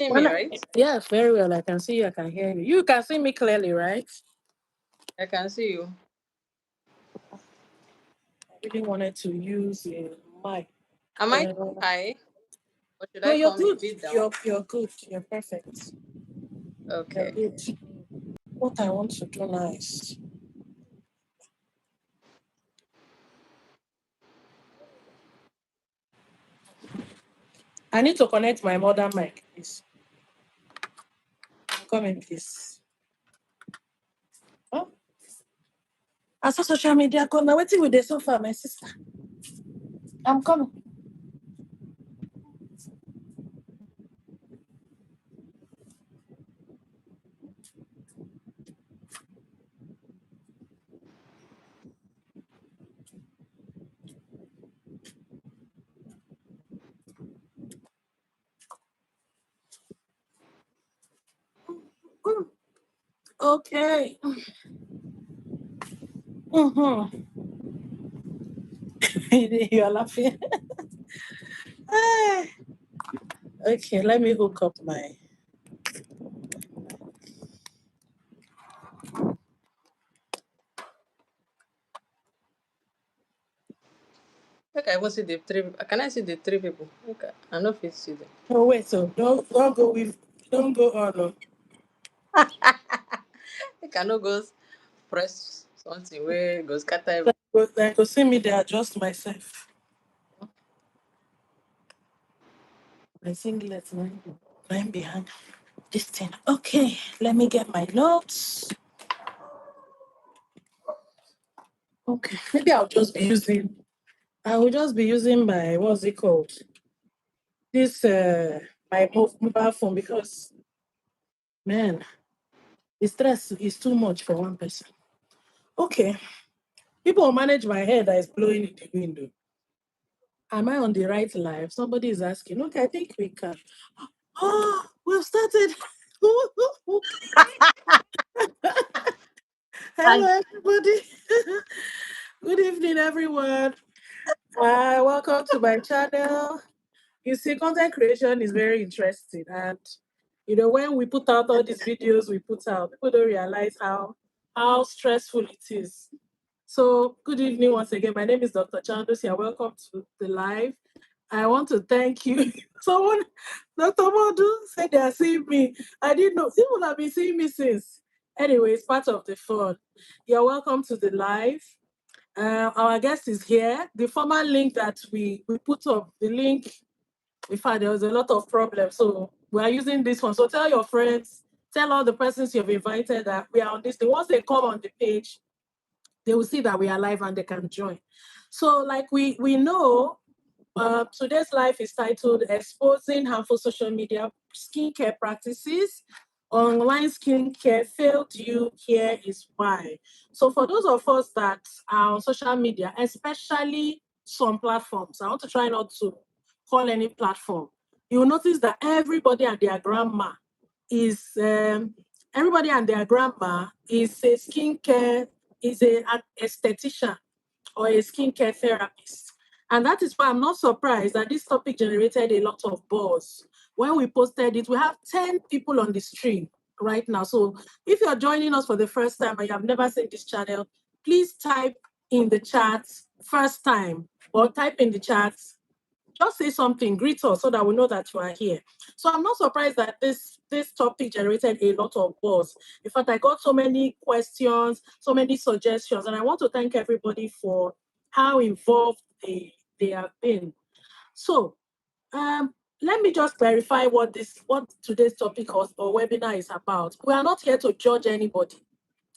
See me, right? Yes, very well. I can see you. I can hear you. You can see me clearly, right? I can see you. I really wanted to use a mic. Am I too Uh, high? Or should no, I you're come a good. bit down? You're good. You're perfect. You're Okay. good. What I want to do now is I need to connect my mother mic, please. Come in, please. Oh, I saw social media. Come now. Waiting with the sofa, my sister. I'm coming. Okay. Mm-hmm. You are laughing. Ah, okay, let me hook up my. Okay, I will see the three. Can I see the three people? Okay, I know if you see them. Oh wait, so don't go on. No. I cannot go press something where go scatter. Like to see me, they adjust myself. My singlet lying behind this thing. Okay, let me get my notes. Okay, maybe I will just be using my, what's it called? This, my mobile phone because, man, the stress is too much for one person. Okay, people will manage my hair that is blowing in the window. Am I on the right live? Somebody is asking. Okay, I think we can. Oh, we've started. And Hello, everybody. Good evening, everyone. Welcome to my channel. You see, content creation is very interesting, and when we put out all these videos we put out, people don't realize how stressful it is. So, good evening once again. My name is Dr. Chandus. You're welcome to the live. I want to thank you. Someone, Dr. Modu, said they are seeing me. I didn't know. People have been seeing me since. Anyway, it's part of the fun. You're welcome to the live. Our guest is here. The former link that we put up, the link, in fact, there was a lot of problems. So we are using this one. So tell your friends, tell all the persons you've invited that we are on this thing. Once they come on the page, they will see that we are live and they can join. So like we know, today's live is titled Exposing Harmful Social Media Skincare Practices. Online skincare failed you, here is why. So for those of us that are on social media, especially some platforms, I want to try not to call any platform. You'll notice that everybody and their grandma is everybody and their grandma is a skincare, is an esthetician or a skincare therapist. And that is why I'm not surprised that this topic generated a lot of buzz. When we posted it, we have 10 people on the stream right now. So if you're joining us for the first time and you have never seen this channel, please type in the chat first time or type in the chat. Just say something, greet us so that we know that you are here. So I'm not surprised that this topic generated a lot of buzz. In fact, I got so many questions, so many suggestions, and I want to thank everybody for how involved they have been. So let me just clarify what today's topic or webinar is about. We are not here to judge anybody,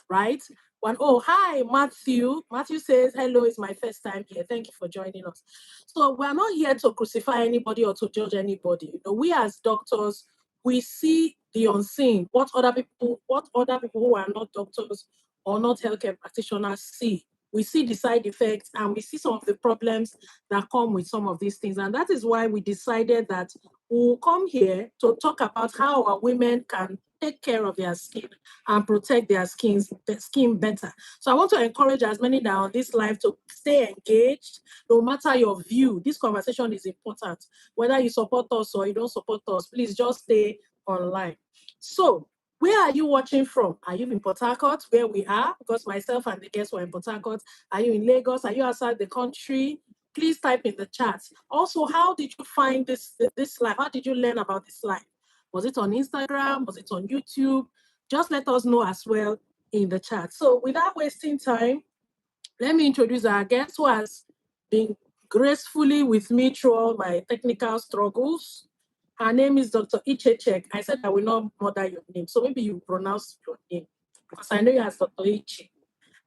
right? Hi, Matthew. Matthew says, hello, it's my first time here. Thank you for joining us. So we're not here to crucify anybody or to judge anybody. We as doctors, we see the unseen, what other people who are not doctors or not healthcare practitioners see. We see the side effects and we see some of the problems that come with some of these things. And that is why we decided that we'll come here to talk about how our women can take care of their skin and protect their skin better. So I want to encourage as many that are on this live to stay engaged, no matter your view. This conversation is important. Whether you support us or you don't support us, please just stay online. So, where are you watching from? Are you in Port Harcourt, where we are? Because myself and the guests were in Port Harcourt. Are you in Lagos? Are you outside the country? Please type in the chat. Also, how did you find this live? How did you learn about this live? Was it on Instagram? Was it on YouTube? Just let us know as well in the chat. So, without wasting time, let me introduce our guest who has been gracefully with me through all my technical struggles. Her name is Dr. Ichechiek. I said I will not murder your name, so maybe you pronounce your name because I know you as Dr. Ichi.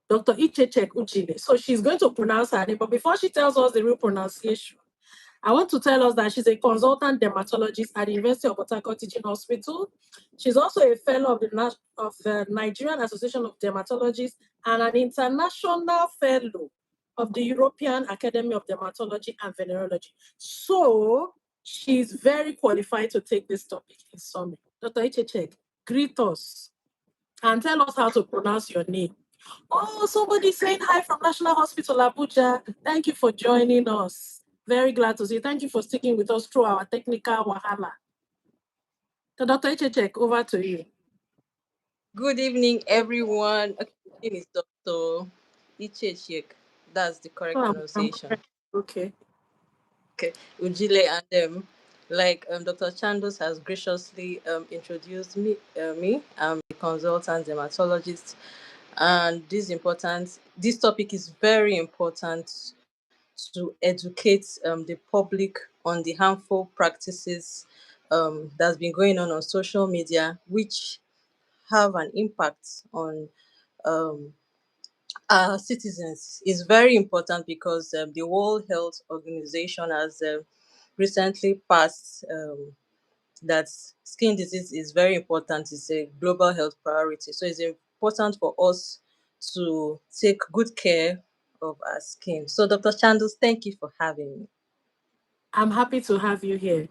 Dr. Ichechiek Ujile. So she's going to pronounce her name, but before she tells us the real pronunciation, I want to tell us that she's a consultant dermatologist at the University of Port Harcourt Teaching Hospital. She's also a fellow of the Nigerian Association of Dermatologists and an international fellow of the European Academy of Dermatology and Venereology. So she's very qualified to take this topic in summary. Dr. Ichechiek, greet us and tell us how to pronounce your name. Oh, somebody saying hi from National Hospital Abuja. Thank you for joining us. Very glad to see you. Thank you for sticking with us through our technical wahala. So Dr. Ichechiek, over to you. Good evening, everyone. Okay, my name is Dr. Ichechiek. That's the correct Oh, I'm pronunciation. correct. Okay. Okay, Ujile, and like Dr. Chandus has graciously introduced me. I'm a consultant dermatologist, and this topic is very important to educate the public on the harmful practices that's been going on social media, which have an impact on um, our citizens. Is very important because the World Health Organization has recently passed that skin disease is very important. It's a global health priority. So it's important for us to take good care of our skin. So, Dr. Chandus, thank you for having me. I'm happy to have you here.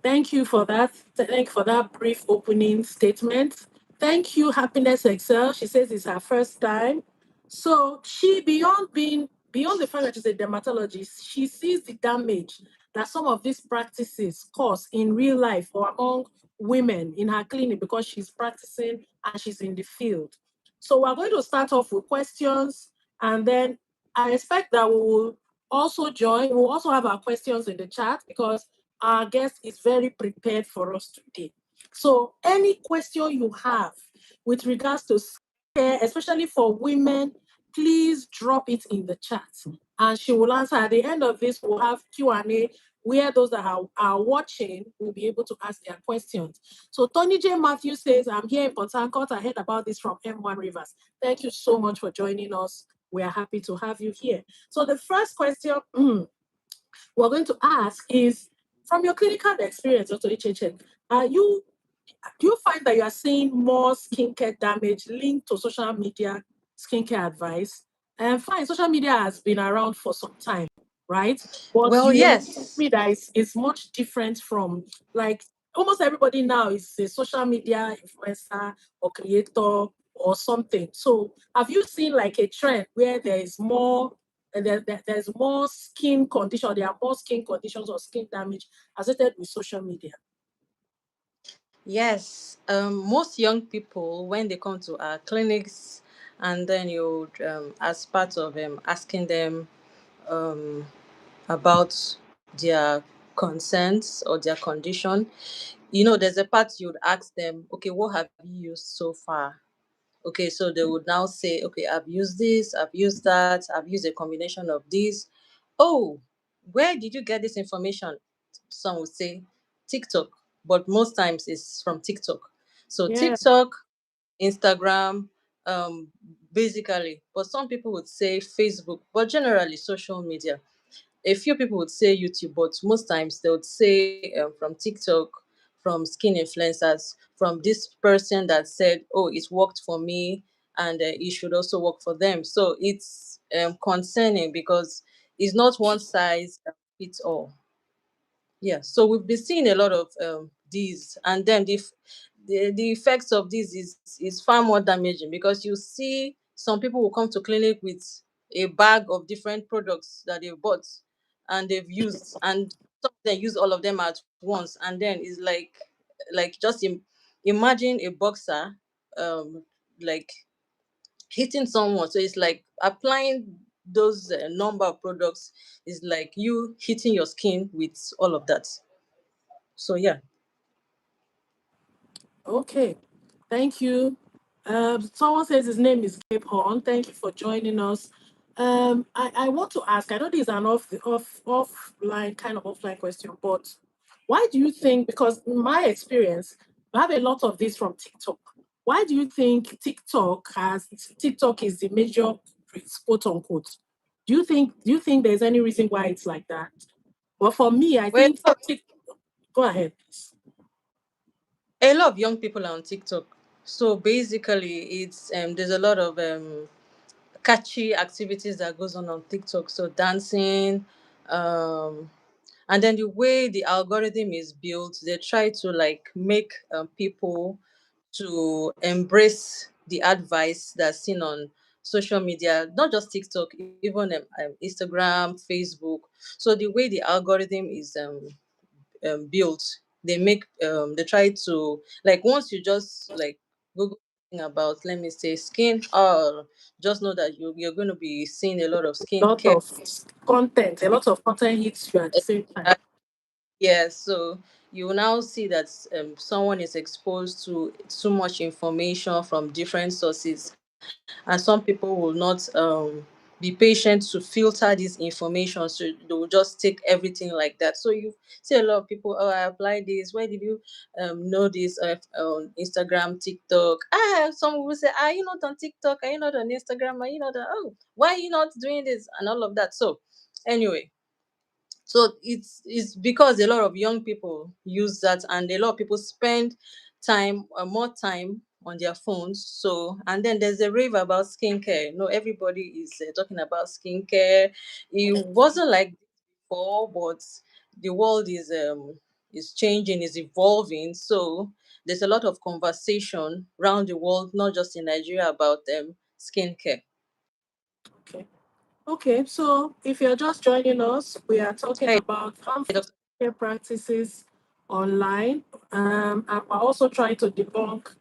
Thank you for that. Thank you for that brief opening statement. Thank you, Happiness Excel. She says it's her first time. So she, beyond the fact that she's a dermatologist, she sees the damage that some of these practices cause in real life or among women in her clinic because she's practicing and she's in the field. So we're going to start off with questions, and then I expect that we will also join. We'll also have our questions in the chat because our guest is very prepared for us today. So any question you have with regards to care, especially for women, please drop it in the chat and she will answer. At the end of this, we'll have Q&A where those that are watching will be able to ask their questions. So Tony J. Matthew says, I'm here in Port Harcourt. I heard about this from M1 Rivers. Thank you so much for joining us. We are happy to have you here. So the first question we're going to ask is, from your clinical experience, Dr. Ichechiek, do you find that you are seeing more skincare damage linked to social media skincare advice? And fine, social media has been around for some time, right? But Well, you agree with yes. me that it's much different from, like, almost everybody now is a social media influencer or creator or something. So have you seen like a trend where there is more and there's more skin condition, there are more skin conditions or skin damage associated with social media? Yes, most young people, when they come to our clinics, and then you, as part of asking them um, about their concerns or their condition, there's a part you'd ask them, okay, what have you used so far? Okay, so they would now say, okay, I've used this, I've used that, I've used a combination of these. Oh, where did you get this information? Some would say TikTok, but most times it's from TikTok. So Yeah, TikTok, Instagram, um, basically. But some people would say Facebook, but generally social media. A few people would say YouTube, but most times they would say from TikTok, from skin influencers, from this person that said, "Oh, it worked for me, and it should also work for them." So it's concerning because it's not one size fits all. Yeah, so we've been seeing a lot of these, and then the effects of this is far more damaging because you see some people will come to clinic with a bag of different products that they've bought and they've used, and some of them use all of them at once, and then it's like like just imagine a boxer like hitting someone. So it's like applying those number of products is like you hitting your skin with all of that. So yeah. Okay, thank you. Someone says his name is Gabe Horn. Thank you for joining us. I want to ask, I know this is an offline kind of offline question, but why do you think, because in my experience, I have a lot of this from TikTok. Why do you think TikTok is the major quote unquote? Do you think there's any reason why it's like that? But for me, I Well, think go ahead, please. a lot of young people are on TikTok. So basically, it's there's a lot of catchy activities that goes on TikTok. So dancing, um, and then the way the algorithm is built, they try to like make people to embrace the advice that's seen on social media, not just TikTok, even Instagram, Facebook. So the way the algorithm is built, they try to like once you just like Google something about, let me say, skin, or just know that you're going to be seeing a lot of Lot skincare. of content, a lot of content hits you at the same time. Yeah, so you will now see that someone is exposed to too much information from different sources, and some people will not be patient to filter this information, so they will just take everything like that. So you see a lot of people, oh, I applied this. Where did you know this? On Instagram, TikTok. Some will say, are you not on TikTok? Are you not on Instagram? Are you not? Oh, why are you not doing this and all of that? So anyway, so it's because a lot of young people use that, and a lot of people spend more time on their phones. So, and then there's a rave about skincare. No, everybody is talking about skincare. It wasn't like this before, but the world is changing, is evolving. So there's a lot of conversation around the world, not just in Nigeria, about skincare. Okay. Okay, so if you're just joining us, we are talking Hey, about harmful Doctor. care practices online. And we're also trying to debunk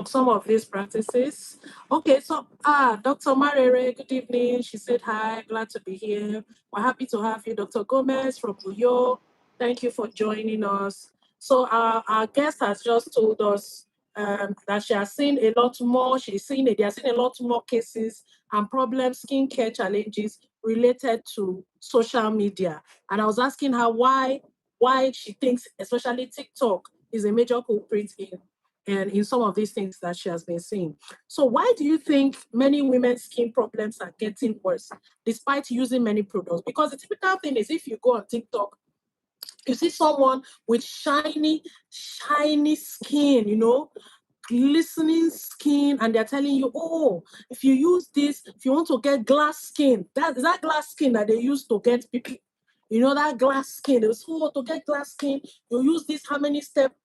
some of these practices. Okay, so Dr. Marere, good evening. She said hi, glad to be here. We're happy to have you, Dr. Gomez from Uyo. Thank you for joining us. So our guest has just told us that she has seen a lot more. They have seen a lot more cases and problems, skincare challenges related to social media. And I was asking her why she thinks, especially TikTok, is a major culprit in some of these things that she has been seeing. So why do you think many women's skin problems are getting worse despite using many products? Because the typical thing is if you go on TikTok, you see someone with shiny skin, glistening skin, and they're telling you, oh, if you use this, if you want to get glass skin, that glass skin that they use to get people, that glass skin. They say, oh, to get glass skin, you use this how many step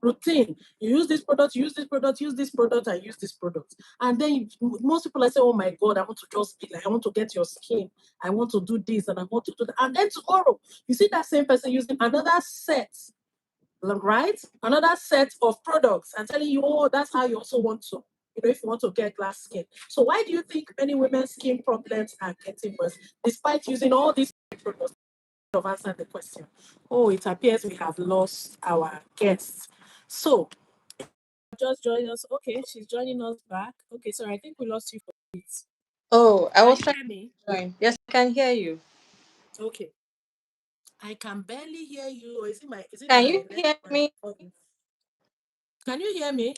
routine. You use this product, use this product, use this product, and use this product. And then most people are saying, oh my God, I want to just be like, I want to get your skin. I want to do this and I want to do that. And then tomorrow, you see that same person using another set, right? Another set of products and telling you, oh, that's how you also want to, if you want to get glass skin. So why do you think many women's skin problems are getting worse despite using all these products? Of answer the question. Oh, it appears we have lost our guest. So just join us. Okay, she's joining us back. Okay, sorry, I think we lost you for this. Oh, I Can was you trying hear me? to join. Yes, I can hear you. Okay. I can barely hear you. Or Can you hear my me? volume? Can you hear me?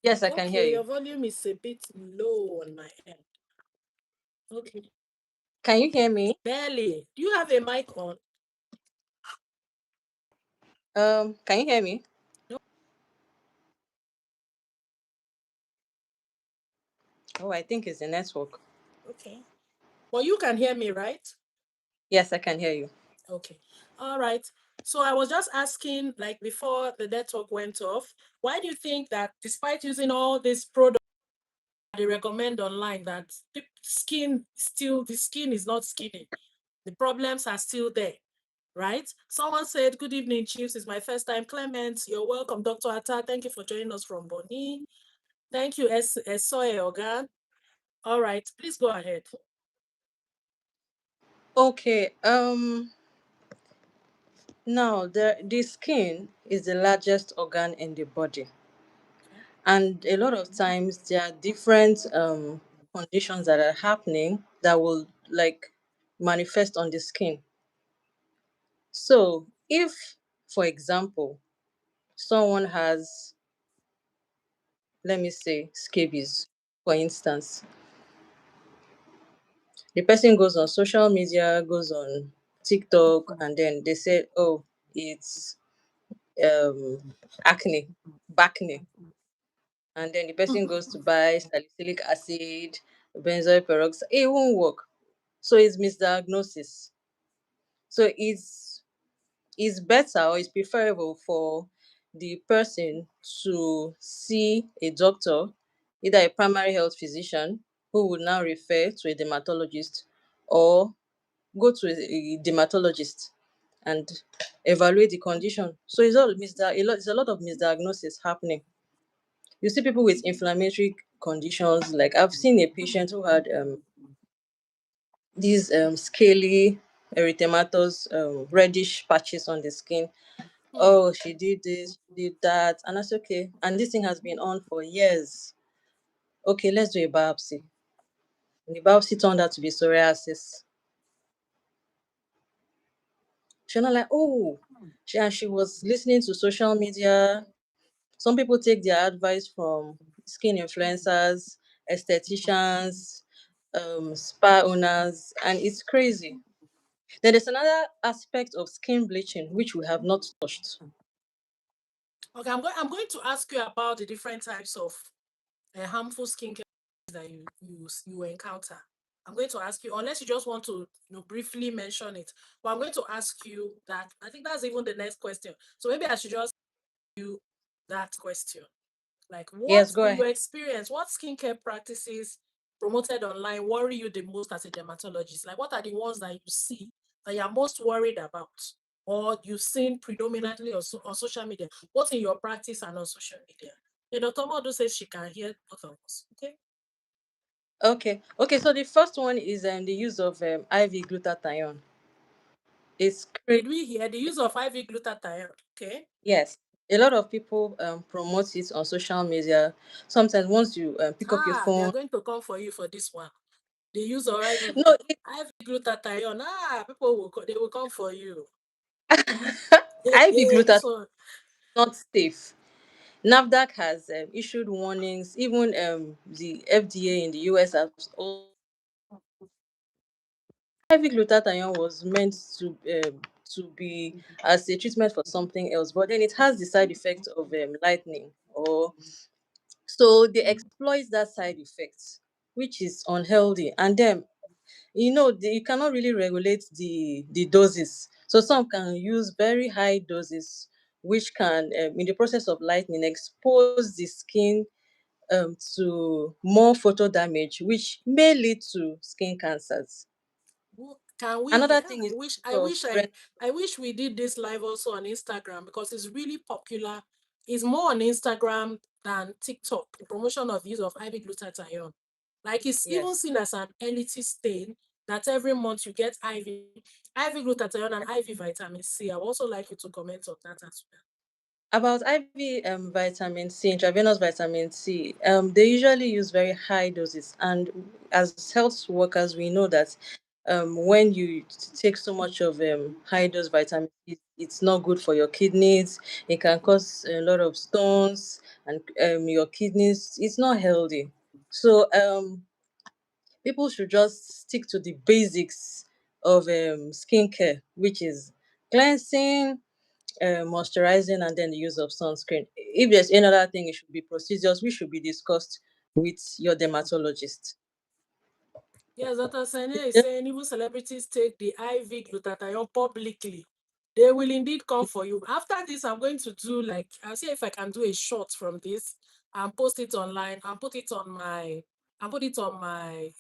Yes, I can hear Okay, you. your volume is a bit low on my end. Okay. Can you hear me? Barely. Do you have a mic on? Can you hear me? No. Oh, I think it's the network. Okay. Well, you can hear me, right? Yes, I can hear you. Okay. All right. So I was just asking, like before the network went off, why do you think that despite using all these products they recommend online, that the skin is not skinny? The problems are still there. right? Someone said, "Good evening, Chiefs. It's my first time. Clement, you're welcome. Dr. Atta, thank you for joining us from Boni. Thank you, Esoe Ogan. All right, please go ahead." Okay. Now the skin is the largest organ in the body, Okay. and a lot of times there are different conditions that are happening that will like manifest on the skin. So if, for example, someone has, let me say, scabies, for instance, the person goes on social media, goes on TikTok, and then they say, "Oh, it's acne, bacne," and then the person goes to buy salicylic acid, benzoyl peroxide. It won't work. So it's misdiagnosis. So it's better or it's preferable for the person to see a doctor, either a primary health physician who would now refer to a dermatologist, or go to a dermatologist and evaluate the condition. So it's a lot of misdiagnosis happening. You see people with inflammatory conditions. Like I've seen a patient who had these scaly erythematous reddish patches on the skin. Hmm. Oh, she did this, she did that, and that's okay. And this thing has been on for years. Okay, let's do a biopsy. And the biopsy turned out to be psoriasis. She's not like, oh, she was listening to social media. Some people take their advice from skin influencers, estheticians, spa owners, and it's crazy. Then there's another aspect of skin bleaching which we have not touched. Okay, I'm going to ask you about the different types of harmful skincare that you encounter. I'm going to ask you, unless you just want to briefly mention it, but I'm going to ask you that. I think that's even the next question. So maybe I should just ask you that question. Like, what Yes, go in ahead. your experience, what skincare practices promoted online worry you the most as a dermatologist? Like, what are the ones that you see that you're most worried about, or you've seen predominantly on social media, both in your practice and on social media? Dr. Modu says she can hear both of us. Okay. Okay. So the first one is the use of IV glutathione. It's crazy. Did we hear the use of IV glutathione? Okay. Yes, a lot of people promote it on social media. Sometimes once you pick up your They are phone, going to come for you for this one. The use of no, IV glutathione. People they will come for you. IV This glutathione one. is not safe. NAFDAC has issued warnings. Even the FDA in the US has also. IV glutathione was meant to be as a treatment for something else, but then it has the side effect of lightning, or so they exploit that side effect, which is unhealthy. And then you cannot really regulate the doses. So some can use very high doses, which can, in the process of lightning, expose the skin to more photo damage, which may lead to skin cancers. Can we Another hear? thing is I of wish brand. I wish we did this live also on Instagram because it's really popular. It's more on Instagram than TikTok. The promotion of use of IV glutathione. Like it's even Yes. seen as an elitist thing that every month you get IV glutathione and IV vitamin C. I would also like you to comment on that as well. About IV vitamin C, intravenous vitamin C, they usually use very high doses. And as health workers, we know that when you take so much of high dose vitamin C, it's not good for your kidneys. It can cause a lot of stones, and your kidneys, it's not healthy. So people should just stick to the basics of skincare, which is cleansing, moisturizing, and then the use of sunscreen. If there's any other thing, it should be procedures which should be discussed with your dermatologist. Yes, Dr. Sene is saying even celebrities take the IV glutathione publicly. They will indeed come for you. After this, I'm going to do like I'll see if I can do a short from this and post it online and put it on my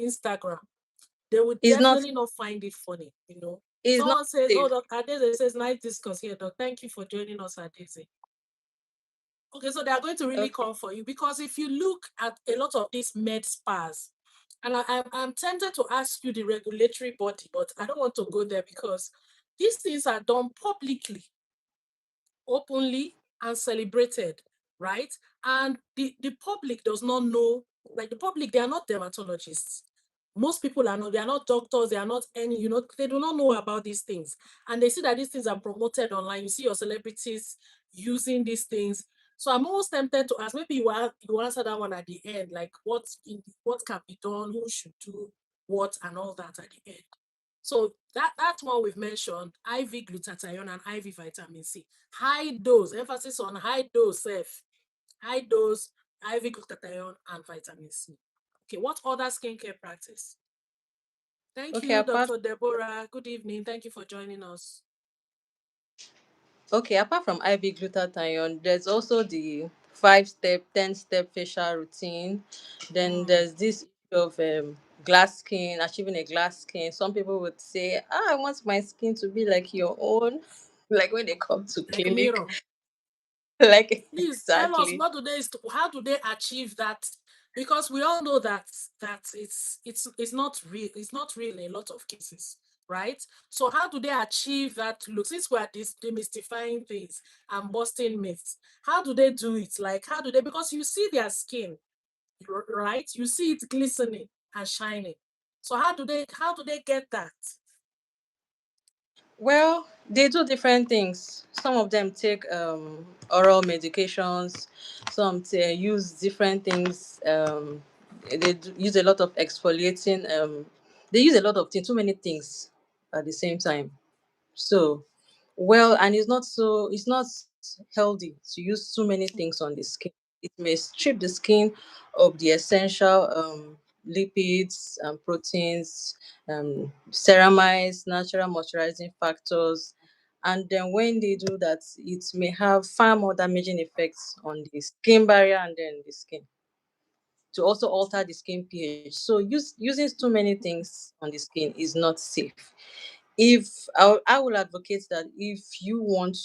Instagram. They would It's not definitely not find it funny. It's not Someone says, oh, safe. Dr. Adeze says, nice discuss here, Doc. Thank you for joining us, Adeze. Okay, so they are going to really Okay. come for you, because if you look at a lot of these med spas, and I'm tempted to ask you the regulatory body, but I don't want to go there because these things are done publicly, openly, and celebrated, right? And the public does not know, like the public, they are not dermatologists. Most people are not, they are not doctors, they are not any, they do not know about these things. And they see that these things are promoted online. You see your celebrities using these things. So I'm almost tempted to ask, maybe you answer that one at the end, like what can be done, who should do what, and all that at the end. So that's one we've mentioned, IV glutathione and IV vitamin C. High dose, emphasis on high dose, high dose IV glutathione and vitamin C. Okay, what other skincare practice? Thank Okay, you, apart Dr. Deborah. Good evening. Thank you for joining us. okay, apart from IV glutathione, there's also the 5-step, 10-step facial routine. Then Mm. there's this issue of glass skin, achieving a glass skin. Some people would say, I want my skin to be like your own. Like when they come to Like a clinic. mirror. Like Please tell us, exactly. how do they achieve that? Because we all know that it's not real, it's not real in a lot of cases, right? So how do they achieve that look? Since we're demystifying things and busting myths, how do they do it? Like how do they, because you see their skin, right? You see it glistening and shining. So how do they get that? Well, they do different things. Some of them take oral medications. Some use different things. Use a lot of exfoliating. They use a lot of things, too many things at the same time. So, well, and it's not healthy to use too many things on the skin. It may strip the skin of the essential lipids and proteins, ceramides, natural moisturizing factors. And then when they do that, it may have far more damaging effects on the skin barrier and then the skin to also alter the skin pH. So using too many things on the skin is not safe. If I will advocate that if you want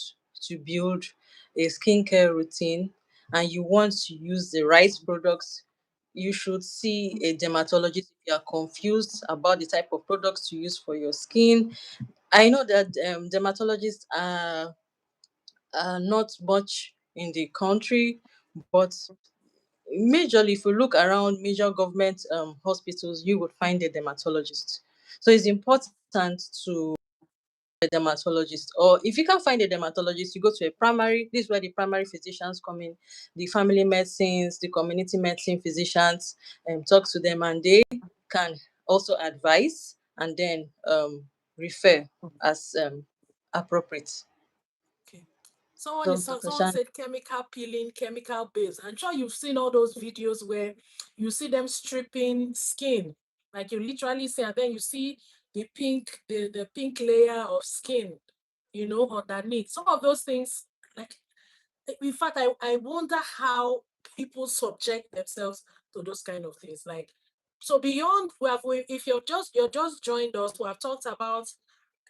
to build a skincare routine and you want to use the right products, you should see a dermatologist if you are confused about the type of products to use for your skin. I know that dermatologists are not much in the country, but majorly, if you look around major government hospitals, you would find a dermatologist. So it's important to a dermatologist, or if you can't find a dermatologist, you go to a primary. This is where the primary physicians come in, the family medicines, the community medicine physicians, and talk to them, and they can also advise and then refer as appropriate. Okay. Someone So is Dr. someone Shan. said chemical peeling, chemical based. I'm sure you've seen all those videos where you see them stripping skin. Like you literally see, and then you see the pink layer of skin, underneath. Some of those things, like in fact, I wonder how people subject themselves to those kind of things. Like, so beyond if you're just joined us, we have talked about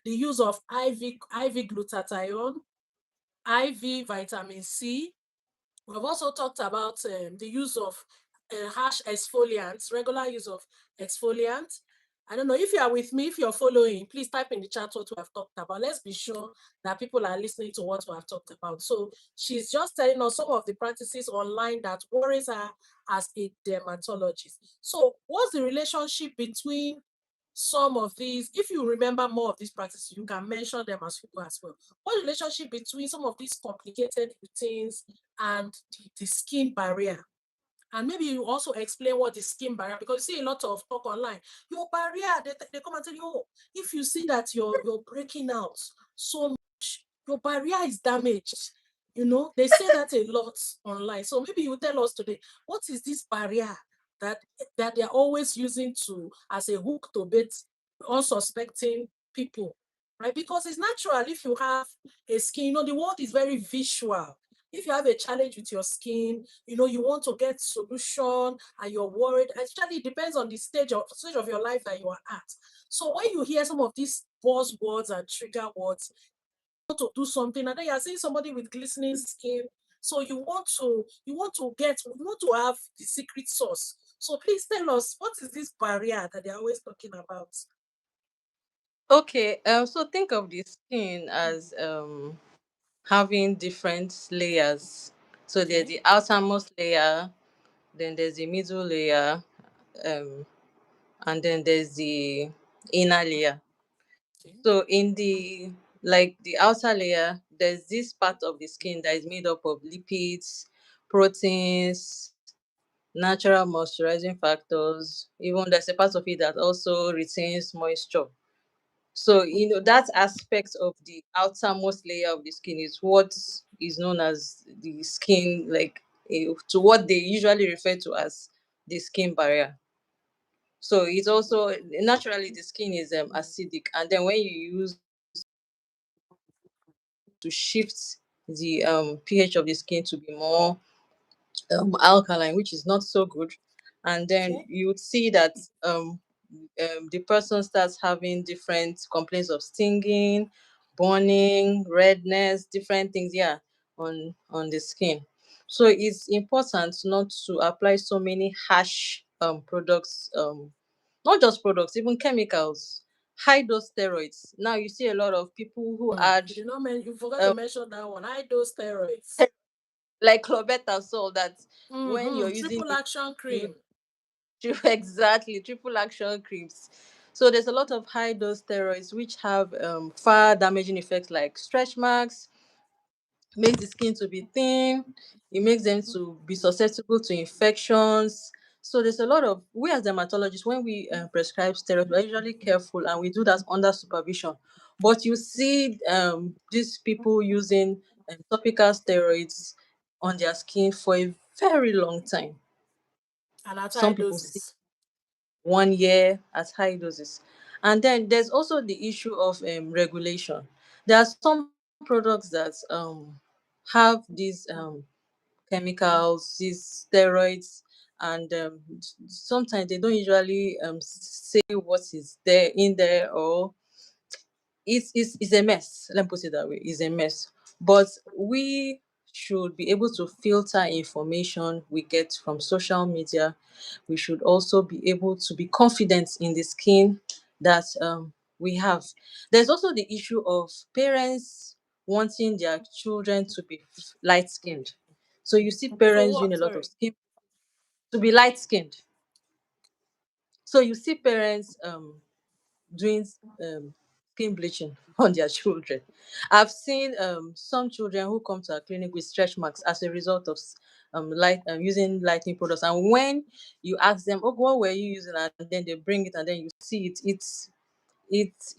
the use of IV glutathione, IV vitamin C. We've also talked about the use of harsh exfoliants, regular use of exfoliants. I don't know if you are with me, if you're following, please type in the chat what we have talked about. Let's be sure that people are listening to what we have talked about. So she's just telling us some of the practices online that worries her as a dermatologist. So what's the relationship between some of these? If you remember more of these practices, you can mention them as well. What relationship between some of these complicated routines and the skin barrier? And maybe you also explain what the skin barrier, because you see a lot of talk online. Your barrier, they come and tell you, oh, if you see that you're breaking out so much, your barrier is damaged. They say that a lot online. So maybe you tell us today, what is this barrier that they're always using to as a hook to bait unsuspecting people, right? Because it's natural if you have a skin, the world is very visual. If you have a challenge with your skin, you want to get solution and you're worried. Actually, it depends on the stage of your life that you are at. So when you hear some of these buzzwords and trigger words. You want to do something, and then you're seeing somebody with glistening skin. So you want to have the secret sauce. So please tell us, what is this barrier that they're always talking about? Okay, so think of the skin as having different layers. So there's Okay. the outermost layer, then there's the middle layer, um, and then there's the inner layer. Okay. So in the like the outer layer, there's this part of the skin that is made up of lipids, proteins, natural moisturizing factors. Even there's a part of it that also retains moisture. So that aspect of the outermost layer of the skin is what is known as the skin, like to what they usually refer to as the skin barrier. So it's also naturally the skin is acidic, and then when you use to shift the pH of the skin to be more alkaline, which is not so good. And then Okay. you would see that the person starts having different complaints of stinging, burning, redness, different things, yeah, on the skin. So it's important not to apply so many harsh products, not just products, even chemicals, high dose steroids. Now you see a lot of people who add You did not you forgot to um, mention that one. High dose steroids. like clobetasol, that when you're using Triple it, action you cream. exactly triple action creams. So there's a lot of high dose steroids which have far damaging effects like stretch marks, makes the skin to be thin, it makes them to be susceptible to infections. So there's a lot of, we as dermatologists, when we prescribe steroids, we're usually careful and we do that under supervision. But you see these people using topical steroids on their skin for a very long time. And at high Some people see doses. 1 year at high doses. And then there's also the issue of regulation. There are some products that have these chemicals, these steroids, and sometimes they don't usually say what is there in there, or it's a mess. Let me put it that way. It's a mess. But we should be able to filter information we get from social media. We should also be able to be confident in the skin that we have. There's also the issue of parents wanting their children to be light skinned. So you see So parents doing what? a lot of Sorry. skin to be light skinned. So you see parents doing skin bleaching on their children. I've seen some children who come to our clinic with stretch marks as a result of light using lighting products. And when you ask them, "Oh, what were you using?" and then they bring it, and then you see it,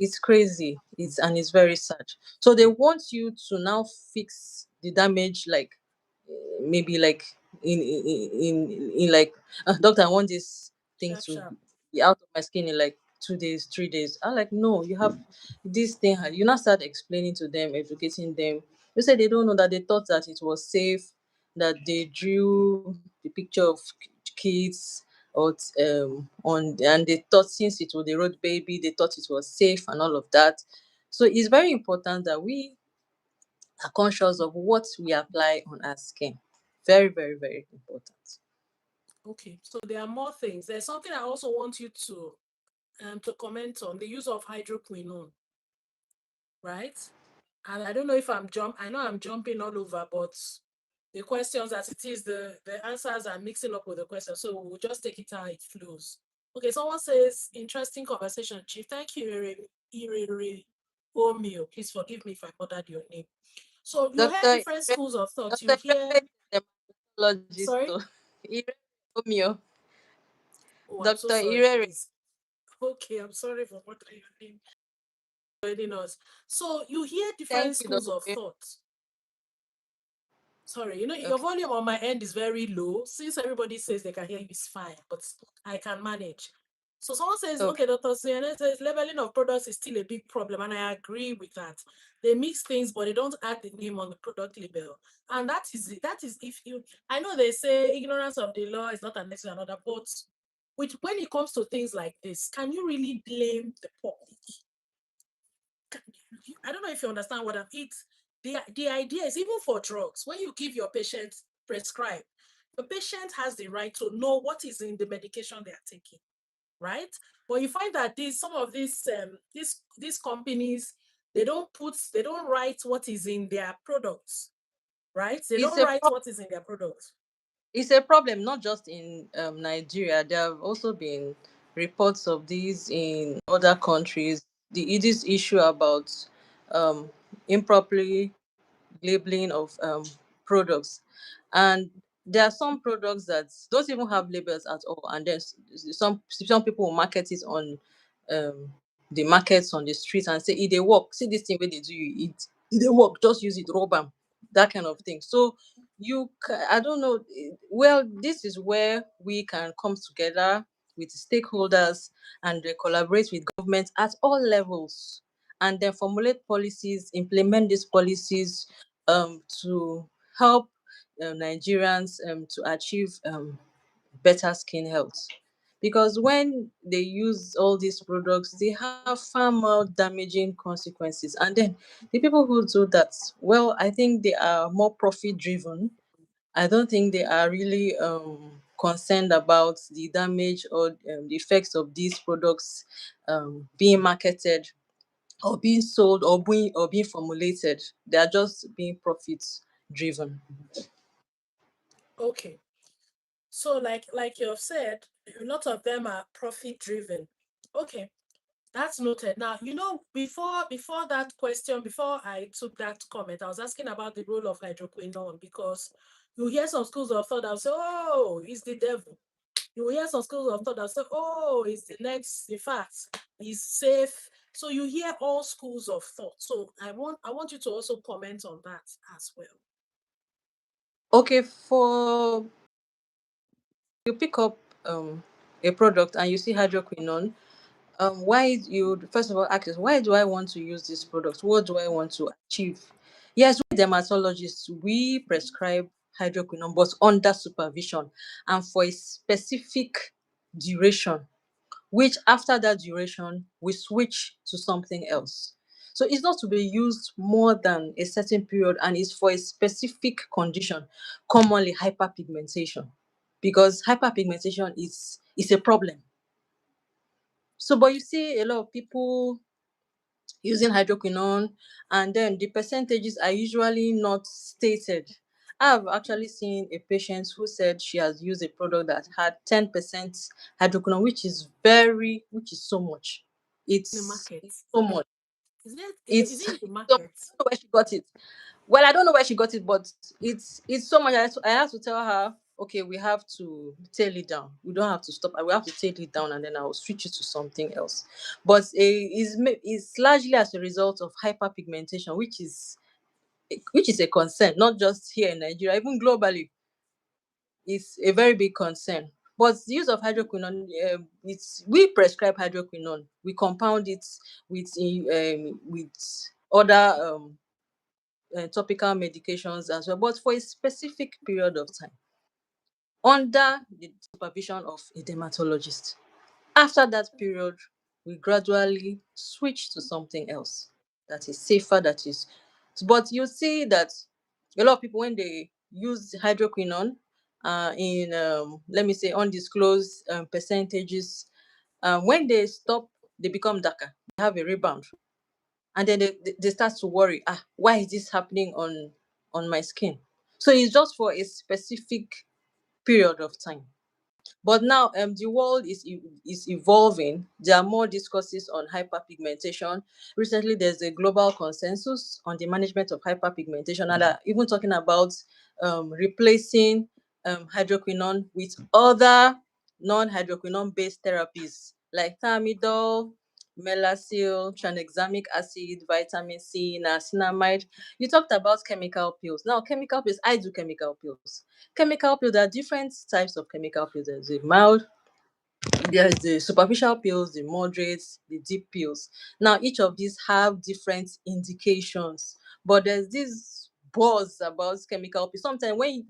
it's crazy. It's very sad. So they want you to now fix the damage, like maybe like in like doctor, I want this thing Sharp, to sharp. be out of my skin in like 2 days, 3 days. I'm like, no, you have this thing. You now start explaining to them, educating them. You say they don't know, that they thought that it was safe, that they drew the picture of kids or on, and they thought since it was the road baby, they thought it was safe and all of that. So it's very important that we are conscious of what we apply on our skin. Very, very, very important. Okay. So there are more things. There's something I also want you to comment on, the use of hydroquinone, right? And I don't know if I know I'm jumping all over, but the questions as it is, the answers are mixing up with the questions. So we'll just take it how it flows. Okay, someone says, interesting conversation, Chief. Thank you, Irere Omeo. Please forgive me if I butchered your name. So you hear Doctor different schools of thought. You Doctor hear, Irele is a dermatologist. sorry? So Irele Romeo. Oh, I'm so Doctor sorry, Irele. please. Okay, I'm sorry for bothering your name. Joining us. So you hear different Thank you, schools Doctor of Irele. thought. Sorry, your Okay. volume on my end is very low. Since everybody says they can hear you, it's fine, but I can manage. So someone says, Okay. okay, Dr. CNN says leveling of products is still a big problem, and I agree with that. They mix things, but they don't add the name on the product label. And that is it. That is, if you, I know they say ignorance of the law is not an next to another, but when it comes to things like this, can you really blame the public? I don't know if you understand what I'm. It's the idea is even for drugs. When you give your patient prescribe, the patient has the right to know what is in the medication they are taking, right? But you find that some of these companies, they don't write what is in their products, right? They It's don't a write what is in their products. it's a problem not just in Nigeria. There have also been reports of these in other countries. This issue about um, improperly labeling of products, and there are some products that don't even have labels at all, and then some people will market it on the markets on the street and say, "It they work. See this thing where they do you eat. It they work. Just use it. Rub 'em." That kind of thing. So I don't know. Well, this is where we can come together with stakeholders and collaborate with government at all levels, and then formulate policies, implement these policies to help Nigerians to achieve better skin health. Because when they use all these products, they have far more damaging consequences. And then the people who do that, well, I think they are more profit driven. I don't think they are really concerned about the damage or the effects of these products being marketed or being sold or being formulated. They are just being profit driven. Okay. So like you have said, a lot of them are profit driven. Okay. That's noted. Now, before that question, before I took that comment, I was asking about the role of hydroquinone, because you hear some schools of thought that will say, oh, it's the devil. You hear some schools of thought that will say, oh, it's the next, in fact, it's safe. So you hear all schools of thought. So I want you to also comment on that as well. Okay, for you pick up a product and you see hydroquinone, why you first of all ask yourself, why do I want to use this product? What do I want to achieve? Yes, we dermatologists, we prescribe hydroquinone, but under supervision and for a specific duration, which after that duration we switch to something else. So it's not to be used more than a certain period, and it's for a specific condition, commonly hyperpigmentation, because hyperpigmentation is a problem. So, but you see a lot of people using hydroquinone, and then the percentages are usually not stated. I've actually seen a patient who said she has used a product that had 10% hydroquinone, which is so much. In the It's, market. it's so much. Is It's, it in the it's so much. market? I don't know where she got it. Well, I don't know where she got it, but it's so much. I have to tell her, okay, we have to tail it down. We don't have to stop. We have to tail it down, and then I will switch it to something else. But it's largely as a result of hyperpigmentation, which is a concern, not just here in Nigeria, even globally. It's a very big concern. But the use of hydroquinone, we prescribe hydroquinone. We compound it with other topical medications as well, but for a specific period of time under the supervision of a dermatologist. After that period, we gradually switch to something else that is safer, that is. But you see that a lot of people, when they use hydroquinone in, let me say, undisclosed percentages, when they stop, they become darker. They have a rebound, and then they start to worry, why is this happening on my skin? So it's just for a specific period of time. But now the world is evolving. There are more discourses on hyperpigmentation. Recently, there's a global consensus on the management of hyperpigmentation, and are even talking about replacing hydroquinone with other non-hydroquinone based therapies like Thiamidol, Melasil, tranexamic acid, vitamin C, niacinamide. You talked about chemical pills. Now, chemical pills, I do chemical pills. Chemical pills, there are different types of chemical pills. There's the mild, there's the superficial pills, the moderates, the deep pills. Now, each of these have different indications, but there's this buzz about chemical pills. Sometimes when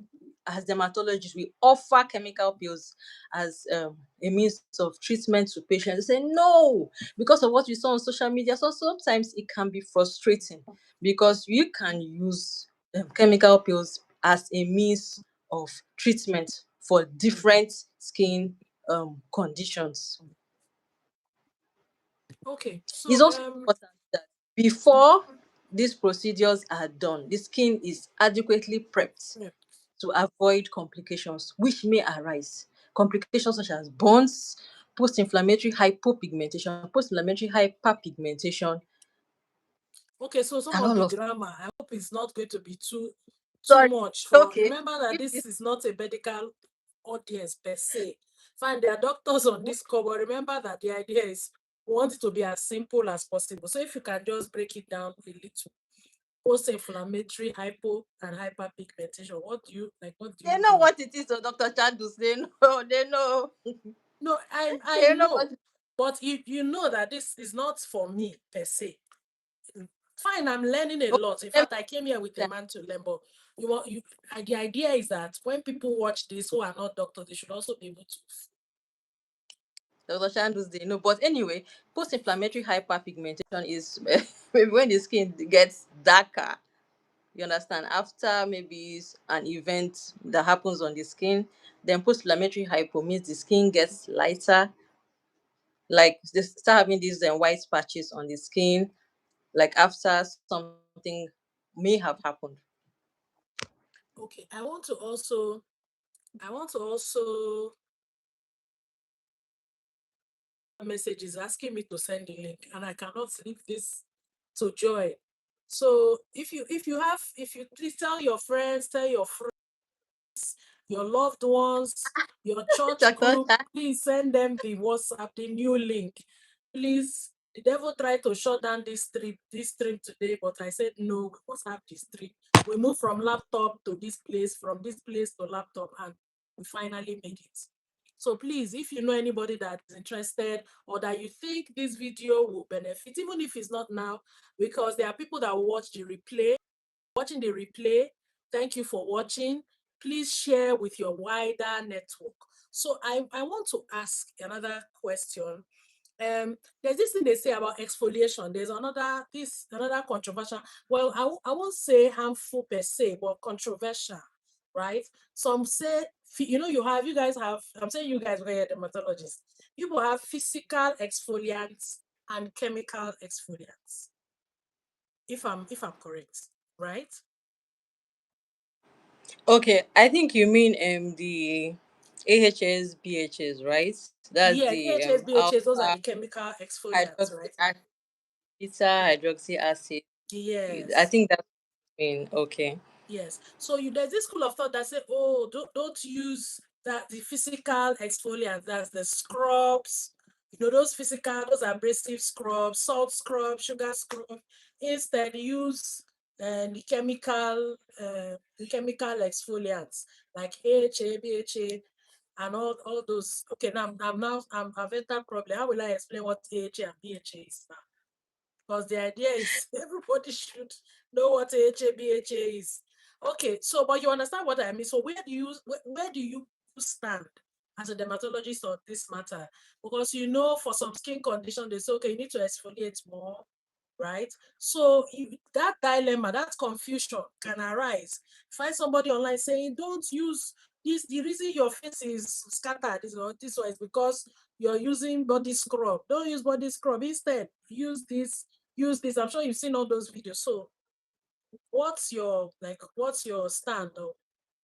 as dermatologists, we offer chemical peels as a means of treatment to patients. They say no, because of what we saw on social media. So sometimes it can be frustrating because you can use chemical peels as a means of treatment for different skin conditions. Okay, It's so also important that before these procedures are done, the skin is adequately prepped yeah. to avoid complications which may arise. Complications such as burns, post-inflammatory hypopigmentation, post-inflammatory hyperpigmentation, Okay, so some and of all the of. grammar, I hope it's not going to be too Sorry. much. For Okay. remember that If this this, is not a medical audience per se. Fine, there are doctors on this call, but remember that the idea is we want it to be as simple as possible. So if you can just break it down a little, post-inflammatory hypo and hyperpigmentation. What do you like? What do they you know mean? what it is, so Dr. Chandus, they know, they know, No, I they know what know, but you know that this is not for me per se. Fine, I'm learning a okay, lot. In let me fact, I came here with a understand. man to learn. But the idea is that when people watch this who are not doctors, they should also be able to. Dr. Chandus, they know. But anyway, post-inflammatory hyperpigmentation is maybe when the skin gets darker. You understand? After maybe an event that happens on the skin, then post-inflammatory hypo means the skin gets lighter, like they start having these white patches on the skin, like after something may have happened. Okay, I want to also messages asking me to send the link, and I cannot leave this to join. So if you please tell your friends, tell your loved ones, your church Dr. group, please send them the WhatsApp, the new link. Please, the devil tried to shut down this stream today, but I said no, we must have this stream. We moved from laptop to this place, from this place to laptop, and we finally made it. So please, if you know anybody that is interested or that you think this video will benefit, even if it's not now, because there are people that will watch the replay, watching the replay. Thank you for watching. Please share with your wider network. So I want to ask another question. There's this thing they say about exfoliation. There's another controversial. Well, I won't say harmful per se, but controversial, right? Some say, you guys have. I'm saying you guys were dermatologists. People have physical exfoliants and chemical exfoliants. If I'm correct, right? Okay, I think you mean the AHS, BHS, right? That's Yeah, the DHAs, BHAs, those are alpha the chemical exfoliants, hydroxy right? acid, beta hydroxy acid. I Yes. think that's what you mean. Okay. Yes. So there's this school of thought that say, oh, don't use that the physical exfoliant, that's the scrubs, those abrasive scrubs, salt scrub, sugar scrub. Instead, use the chemical exfoliants like AHA, BHA, and all those. Okay, now I've entered problem. How will I explain what AHA and BHA is now? Because the idea is everybody should know what AHA is. Okay, so but you understand what I mean. So where do you stand as a dermatologist on this matter? Because for some skin condition, they say, okay, you need to exfoliate more, right? So that dilemma, that confusion can arise. Find somebody online saying, don't use this. The reason your face is scattered this way is because you're using body scrub. Don't use body scrub. Instead, use this. I'm sure you've seen all those videos. So what's your stand, or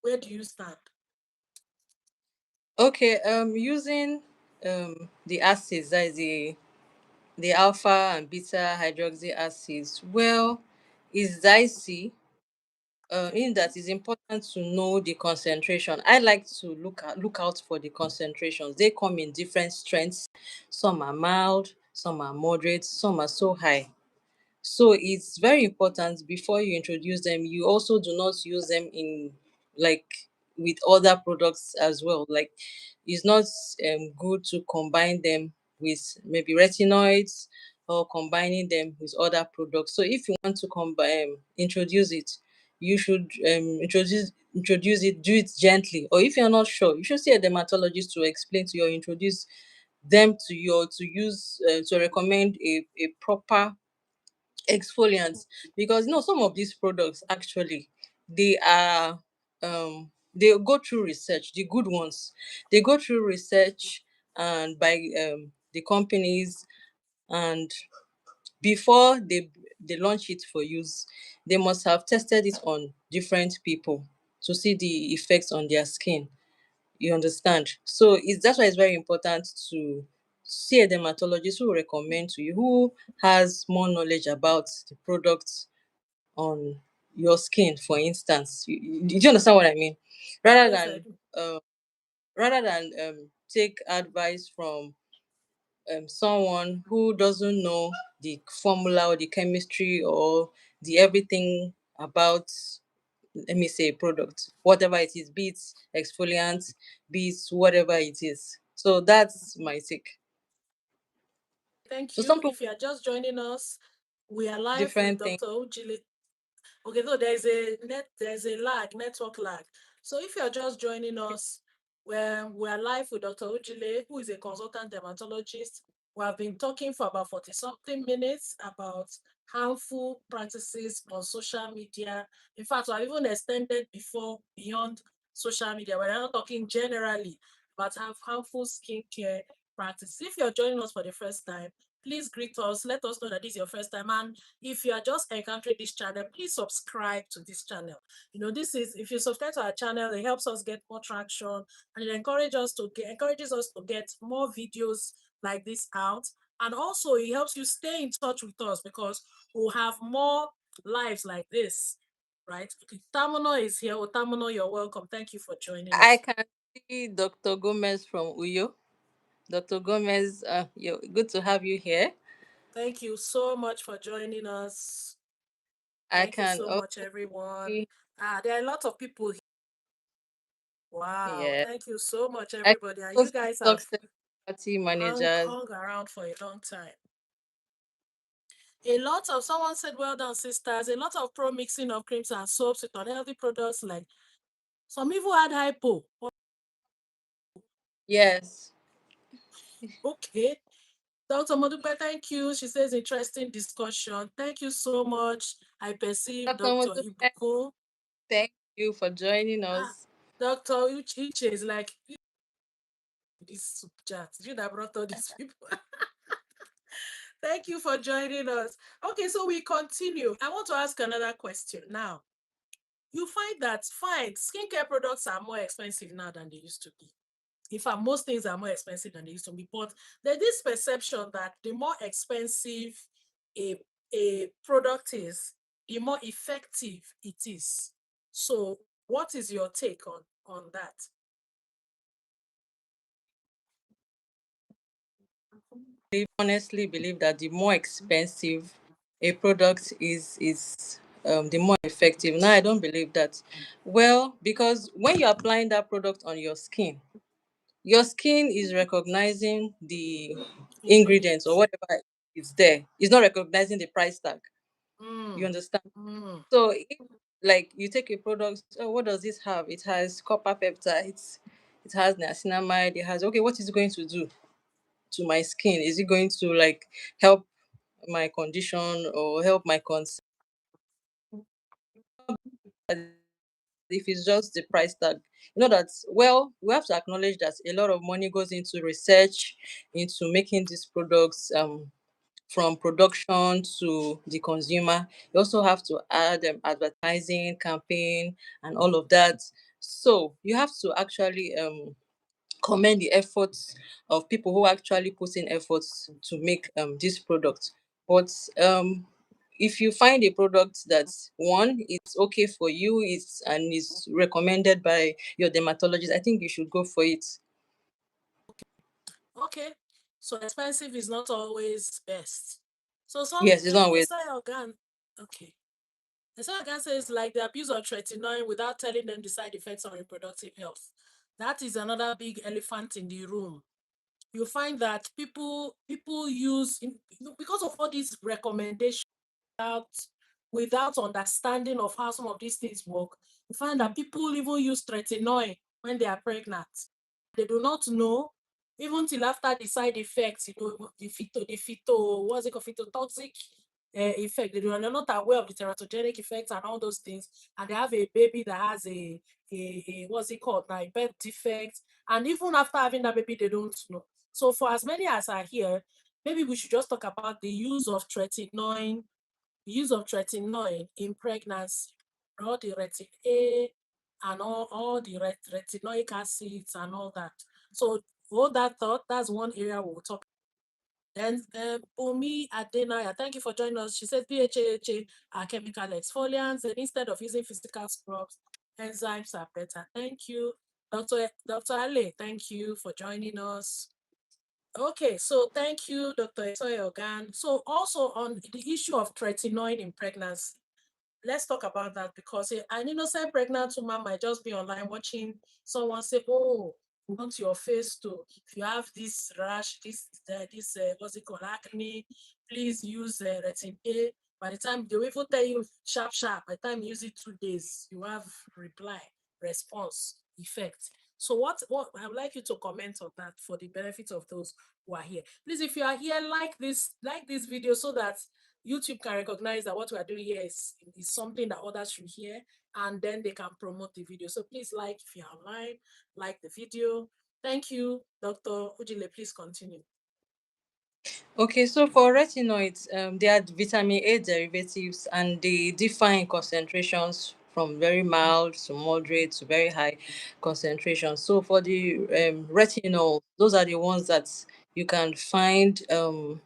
where do you stand? Okay. Using the acids, that is the alpha and beta hydroxy acids. Well, it's dicey. In that it's important to know the concentration. I like to look out for the concentrations. They come in different strengths. Some are mild, some are moderate, some are so high. So it's very important before you introduce them, you also do not use them in, like, with other products as well. Like, it's not good to combine them with maybe retinoids or combining them with other products. So if you want to combine introduce it, you should introduce introduce it, do it gently. Or if you're not sure, you should see a dermatologist to explain to you or introduce them to you, or to use to recommend a proper exfoliants. Because some of these products actually, they are they go through research. The good ones, they go through research and by the companies, and before they launch it for use, they must have tested it on different people to see the effects on their skin. You understand? So that's why it's very important to see a dermatologist who will recommend to you, who has more knowledge about the products on your skin, for instance. Do you understand what I mean? Rather Yes, I than do. uh, rather than take advice from someone who doesn't know the formula or the chemistry or the everything about, let me say, product, whatever it is, be it exfoliant, be it whatever it is. So that's my take. Thank So you. some people If you are just joining us, we are live with different things. Dr. Ujile. Okay, so there's a network lag. So if you're just joining us, we're live with Dr. Ujile, who is a consultant dermatologist. We have been talking for about 40 something minutes about harmful practices on social media. In fact, I've even extended beyond social media. We're not talking generally about harmful skincare practices. If you're joining us for the first time, please greet us. Let us know that this is your first time. And if you are just encountering this channel, please subscribe to this channel. If you subscribe to our channel, it helps us get more traction, and it encourages us to get more videos like this out. And also it helps you stay in touch with us, because we'll have more lives like this. Right? Okay. Tamuno is here. Oh, Tamuno, you're welcome. Thank you for joining I us. can see Dr. Gomez from Uyo. Dr. Gomez, you're good to have you here. Thank you so much for joining us. I Thank you can so also much, everyone. see, There are a lot of people. Wow, yeah, thank you so much, I can everybody. And also you see guys have success party managers. hung around for a long time. A lot of Someone said, well done, sisters. A lot of pro mixing of creams and soaps with unhealthy products, like some even had hypo. Yes. Okay. Dr. Modupe, thank you. She says, interesting discussion. Thank you so much. I perceive Dr. Dr. Modupe, Ibuko. thank you for joining Ah, us. Dr. Iche is like, this soup chat. You that brought all these people. Thank you for joining us. Okay, so we continue. I want to ask another question now. You find that, fine, skincare products are more expensive now than they used to be. In fact, most things are more expensive than they used to be. But there's this perception that the more expensive a, a product is, the more effective it is. So what is your take on that? I honestly believe that the more expensive a product is the more effective. Now, I don't believe that. Well, because when you're applying that product on your skin is recognizing the ingredients or Ingredients. whatever is there. It's not recognizing the price tag. You Mm, understand? mm. So, if, like, you take a product, oh, what does this have? It has copper peptides, it has niacinamide, it has, okay, what is it going to do to my skin? Is it going to, like, help my condition or help my concern? If it's just the price tag, that, well, we have to acknowledge that a lot of money goes into research, into making these products, from production to the consumer. You also have to add advertising campaign and all of that. So you have to actually commend the efforts of people who actually put in efforts to make this product. But if you find a product that's, one, it's okay for you, it's and is recommended by your dermatologist, I think you should go for it. Okay. So expensive is not always best. So some Yes, it's not always. Esther Organ, okay. Esther Organ says, like the abuse of tretinoin without telling them the side effects on reproductive health. That is another big elephant in the room. You find that people use, because of all these recommendations, without without understanding of how some of these things work. You find that people even use tretinoin when they are pregnant. They do not know, even till after the side effects, what's it called, phytotoxic effect. They're not aware of the teratogenic effects and all those things. And they have a baby that has a what's it called now, a birth defect. And even after having that baby, they don't know. So for as many as are here, maybe we should just talk about the use of tretinoin in pregnancy, all the retin A and all the retinoic acids and all that. So hold that thought. That's one area we'll talk. Then Umi Adenaya, thank you for joining us. She said PHAHA are chemical exfoliants, and instead of using physical scrubs, enzymes are better. Thank you. Dr. Ale, thank you for joining us. Okay, so thank you, Dr. Esoyogan. So also on the issue of tretinoin in pregnancy, let's talk about that, because an innocent pregnant woman might just be online watching someone say, "Oh, you want your face to, if you have this rash, this what's it called, acne, please use retin A." By the time they will even tell you sharp, sharp, by the time you use it 2 days, you have reply, response, effect. So what I would like you to comment on that for the benefit of those who are here. Please, if you are here, like this video so that YouTube can recognize that what we are doing here is something that others should hear, and then they can promote the video. So please, like, if you're online, like the video. Thank you, Dr. Ujile. Please continue. Okay, so for retinoids, they are vitamin A derivatives and they differ in concentrations from very mild to moderate to very high concentration. So for the retinol, those are the ones that you can find over.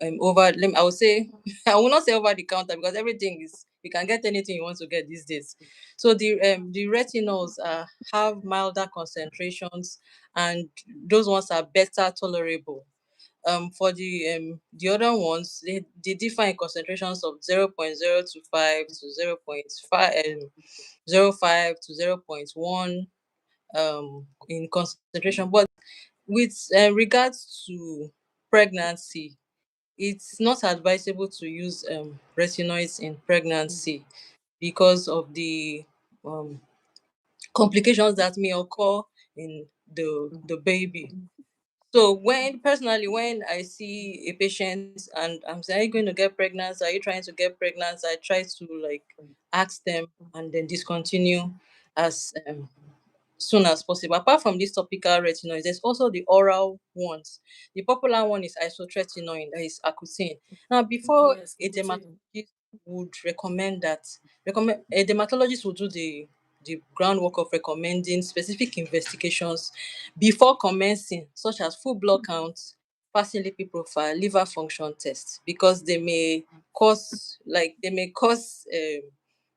I would say I will not say over the counter, because everything is, you can get anything you want to get these days. So the retinols have milder concentrations, and those ones are better tolerable. For the other ones, they differ in concentrations of 0.025 to 0.5 0.5 to 0.1 in concentration. But with regards to pregnancy, it's not advisable to use retinoids in pregnancy because of the um, complications that may occur in the baby. So when I see a patient and I'm saying, "Are you going to get pregnant? Are you trying to get pregnant?" I try to like ask them and then discontinue as soon as possible. Apart from these topical retinoids, there's also the oral ones. The popular one is isotretinoin, that is Accutane. Now, before Yes, a continue. dermatologist would recommend a dermatologist would do the groundwork of recommending specific investigations before commencing, such as full blood counts, fasting lipid profile, liver function tests, because they may cause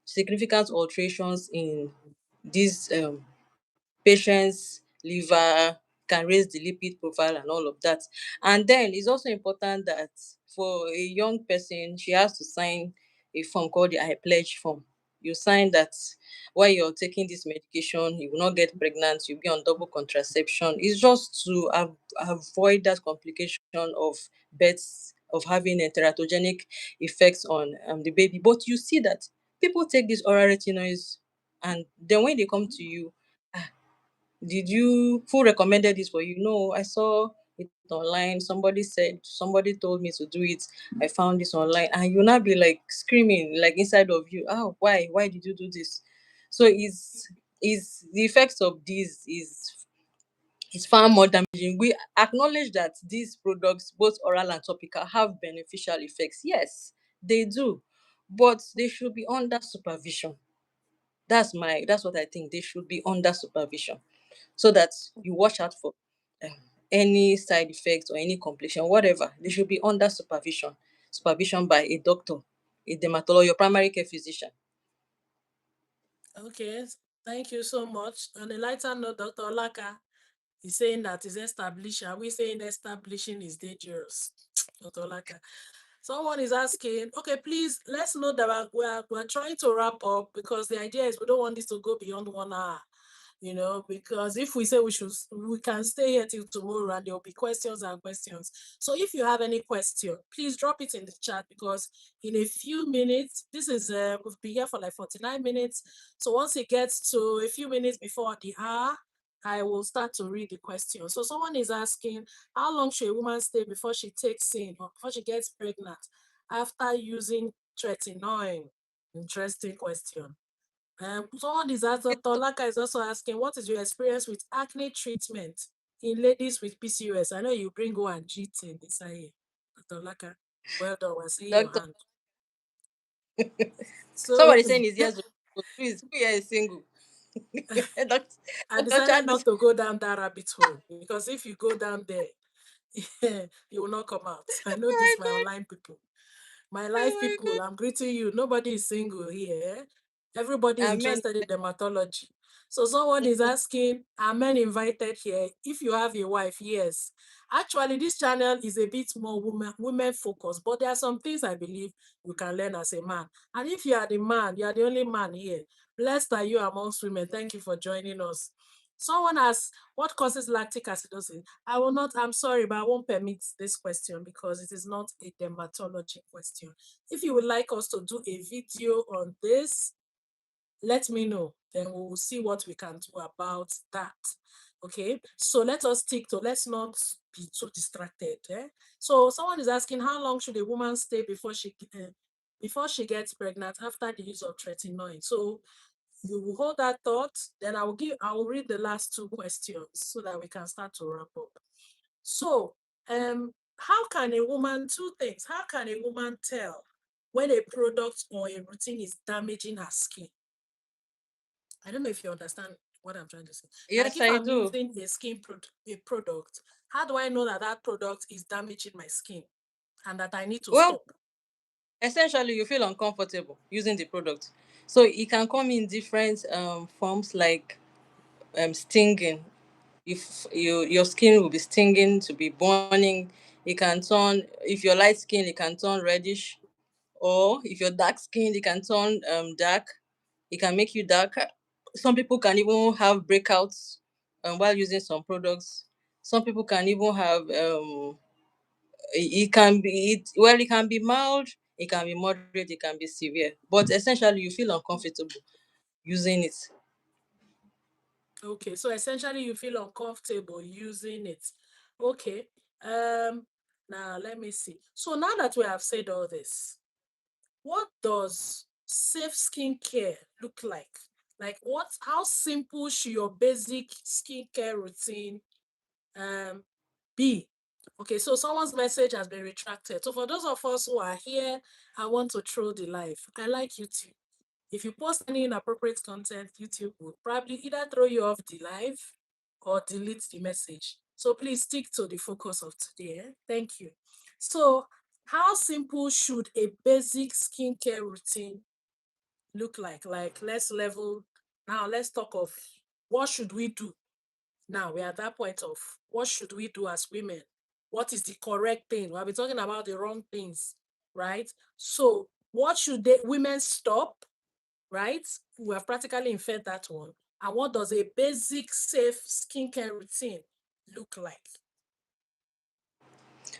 significant alterations in these patient's liver, can raise the lipid profile and all of that. And then it's also important that for a young person, she has to sign a form called the I pledge form. You sign that while you're taking this medication, you will not get pregnant, you'll be on double contraception. It's just to avoid that complication of births, of having a teratogenic effects on the baby. But you see that people take these oral retinoids, and then when they come to you, "Ah, who recommended this for you?" "No, I saw it online. Somebody told me to do it. I found this online." And you now be like screaming, like inside of you, "Oh, why did you do this?" So is the effects of this is far more damaging. We acknowledge that these products, both oral and topical, have beneficial effects. Yes, they do, but they should be under supervision. That's what I think. They should be under supervision, so that you watch out for um, any side effects or any complication, whatever. They should be under supervision by a doctor, a dermatologist, your primary care physician. Okay, thank you so much. On a lighter note, Dr. Olaka is saying that is establishing. Are we saying establishing is dangerous? Dr. Olaka. Someone is asking, okay, please, let's know that we're trying to wrap up, because the idea is we don't want this to go beyond 1 hour. because if we say we can stay here till tomorrow and there will be questions and questions. So if you have any question, please drop it in the chat, because in a few minutes, we've been here for like 49 minutes. So once it gets to a few minutes before the hour, I will start to read the question. So someone is asking, how long should a woman stay before she takes in or before she gets pregnant after using tretinoin? Interesting question. Someone is asking, Tolaka is also asking, what is your experience with acne treatment in ladies with PCOS? I know you bring O and G in this here. Tolaka, well done, we're seeing your Doctor, hand. So somebody saying is yes. Please, who here is single? Doctor, I Doctor decided Chandus. not to go down that rabbit hole, because if you go down there, you will not come out. I know Oh this, my my online people. My god! life Oh my people, I'm greeting you. Nobody is single here. Everybody is god! Amen. interested in dermatology. So someone is asking, are men invited here? If you have a wife, yes. Actually, this channel is a bit more women focused, but there are some things I believe you can learn as a man. And if you are the man, you are the only man here. Blessed are you amongst women. Thank you for joining us. Someone asks, what causes lactic acidosis? I'm sorry, but I won't permit this question because it is not a dermatology question. If you would like us to do a video on this, let me know. Then we will see what we can do about that. Okay, so let's not be too distracted. So someone is asking, how long should a woman stay before she gets pregnant after the use of tretinoin? So you will hold that thought, then I will read the last two questions so that we can start to wrap up. So, how can a woman, two things, how can a woman tell when a product or a routine is damaging her skin? I don't know if you understand what I'm trying to say. Like Yes, if I I'm do. using a product, how do I know that that product is damaging my skin and that I need to Well, stop? essentially, you feel uncomfortable using the product, so it can come in different forms, like stinging. If your skin will be stinging, to be burning. It can turn, if you're light skin, it can turn reddish, or if you're dark skinned, it can turn dark. It can make you darker. Some people can even have breakouts while using some products. Some people can even have it can be it can be mild, it can be moderate, it can be severe, but essentially you feel uncomfortable using it. Okay, so essentially you feel uncomfortable using it. Okay. Um, Now let me see. So now that we have said all this, what does safe skincare look like? Like how simple should your basic skincare routine um be? Okay, so someone's message has been retracted. So for those of us who are here, I want to throw the life. I like YouTube. If you post any inappropriate content, YouTube will probably either throw you off the live or delete the message. So please stick to the focus of today. Thank you. So how simple should a basic skincare routine look like? Like let's talk of what should we do? Now we're at that point of what should we do as women? What is the correct thing? We've been talking about the wrong things, right? So what should women stop, right? We have practically inferred that one. And what does a basic safe skincare routine look like?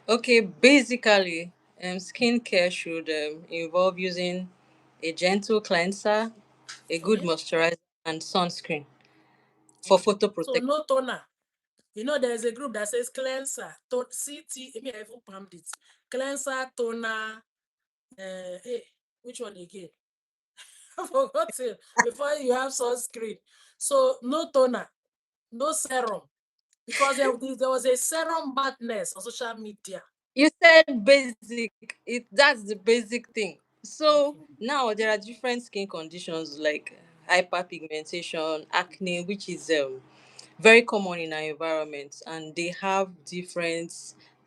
Okay, basically, skincare should involve using a gentle cleanser, a good Okay. moisturizer, and sunscreen for Okay. photo So protection. no toner. There's a group that says cleanser, CT, I even palmed it. Cleanser, toner, hey, which one again? I forgot it. Before you have sunscreen. So no toner, no serum. Because there was a serum madness on social media. You said basic. That's the basic thing. So Okay. now there are different skin conditions like hyperpigmentation, acne, which is very common in our environment, and they have different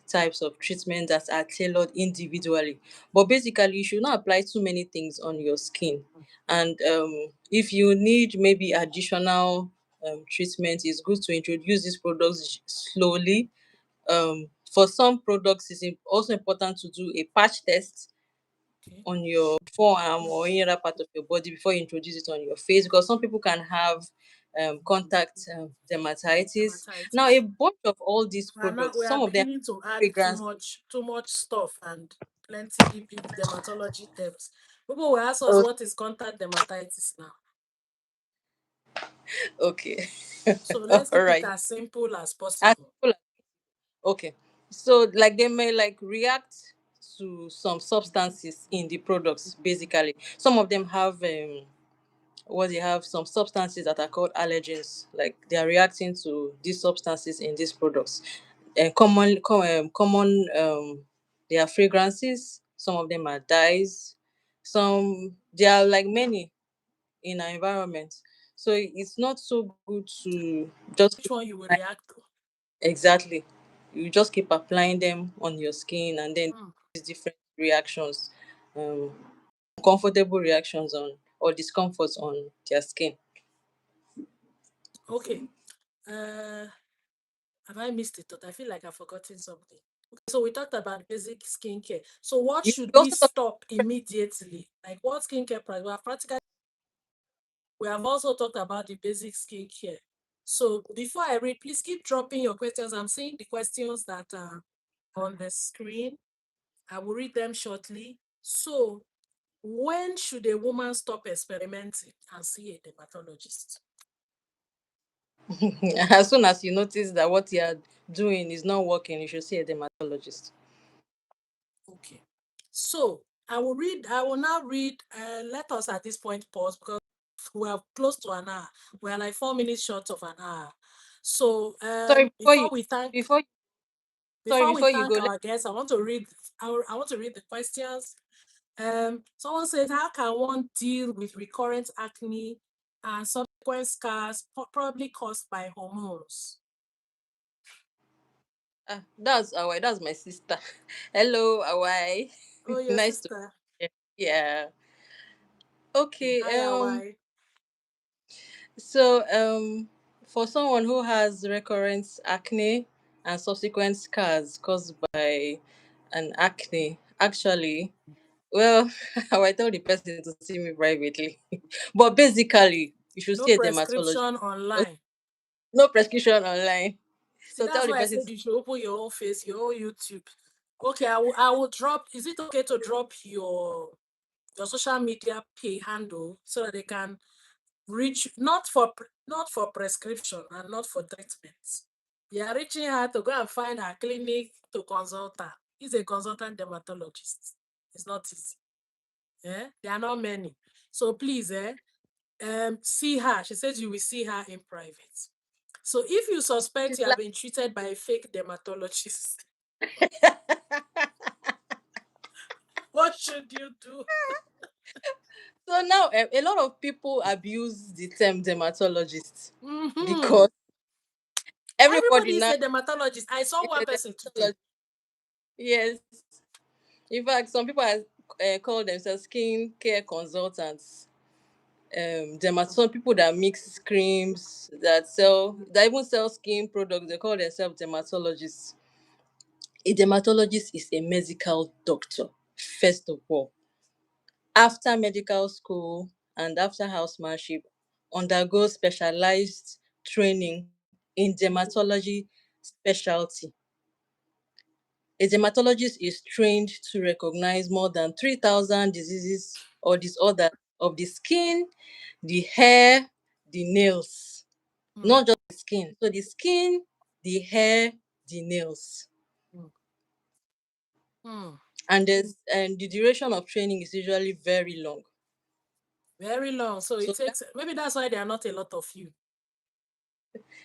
types of treatment that are tailored individually. But basically, you should not apply too many things on your skin. And if you need maybe additional treatment, it's good to introduce these products slowly. For some products, it's also important to do a patch test Okay. on your forearm or any other part of your body before you introduce it on your face, because some people can have contact dermatitis. Now, a bunch of all these We products, are some of them beginning to add fragrance. too much stuff and plenty dermatology terms. People will ask us Oh, what is contact dermatitis now. okay. So let's All keep it right. as simple as As possible. simple Okay. So like they may like react to some substances in the products, basically. Some of them have what they have some substances that are called allergens. Like they are reacting to these substances in these products. And common they are fragrances, some of them are dyes, some there are like many in our environment. So it's not so good to just Which one you will react to? exactly. You just keep applying them on your skin and then Hmm. these different reactions, um, uncomfortable reactions on or discomforts on their skin. Okay. Have I missed it? I feel like I've forgotten something. Okay, so we talked about basic skincare. So what You should we also talk stop immediately? Like what skincare products? We have also talked about the basic skincare. So before I read, please keep dropping your questions. I'm seeing the questions that are on the screen. I will read them shortly. So when should a woman stop experimenting and see a dermatologist? as soon as you notice that what you are doing is not working, you should see a dermatologist. Okay. So I will now read, let us at this point pause because we are close to an hour. We are like 4 minutes short of an hour. So Sorry, before you sorry before we before you thank go. our guests, I want to read the questions. Someone says, how can one deal with recurrent acne and subsequent scars probably caused by hormones? That's my sister. Hello, Awai. Oh, your Nice to sister. meet you. Yeah. Okay. Okay. Hi, Hawaii. So, for someone who has recurrent acne and subsequent scars caused by an acne, actually, well, I tell the person to see me privately. But basically, you should No see a dermatologist. prescription online. No prescription online. See, So that's tell the why I person said to, you should open your own face, your own YouTube. Okay, I will drop. Is it okay to drop your social media pay handle so that they can reach not for prescription and not for treatments. They are reaching out to go and find a clinic to consult her. He's a consultant dermatologist. It's not easy. Yeah, there are not many. So please, see her. She says you will see her in private. So if you suspect she's you have like, been treated by a fake dermatologist, what should you do? so now a lot of people abuse the term dermatologist Mm-hmm. because everybody Everybody is now a dermatologist. I saw is one a person today. dermatologist. Yes. In fact, some people are, call themselves skin care consultants. Some people that mix creams that even sell skin products, they call themselves dermatologists. A dermatologist is a medical doctor, first of all. After medical school and after housemanship, undergo specialized training in dermatology specialty. A dermatologist is trained to recognize more than 3,000 diseases or disorders of the skin, the hair, the nails. Mm, Not just the skin. So the skin, the hair, the nails. mm, mm. And the duration of training is usually very long. Very long. So So it takes, maybe that's why there are not a lot of you.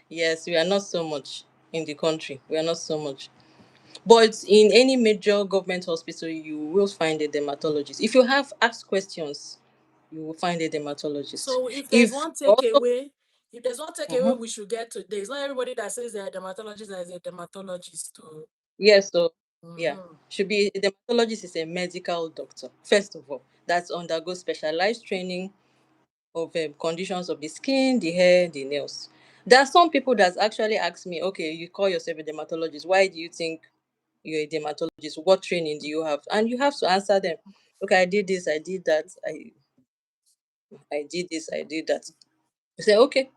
yes, we are not so much in the country. We are not so much. But in any major government hospital, you will find a dermatologist. If you have asked questions, you will find a dermatologist. So if there's If one also, takeaway, if there's one takeaway Mhm. we should get today, it's not everybody that says they're a dermatologist that is a dermatologist. Yes, so yeah, Mm-hmm. should be a dermatologist is a medical doctor first of all that undergoes specialized training of conditions of the skin, the hair, the nails. There are some people that actually ask me, okay, you call yourself a dermatologist. Why do you think you're a dermatologist? What training do you have? And you have to answer them. Okay, I did this, I did that, I did this, I did that. You say, okay.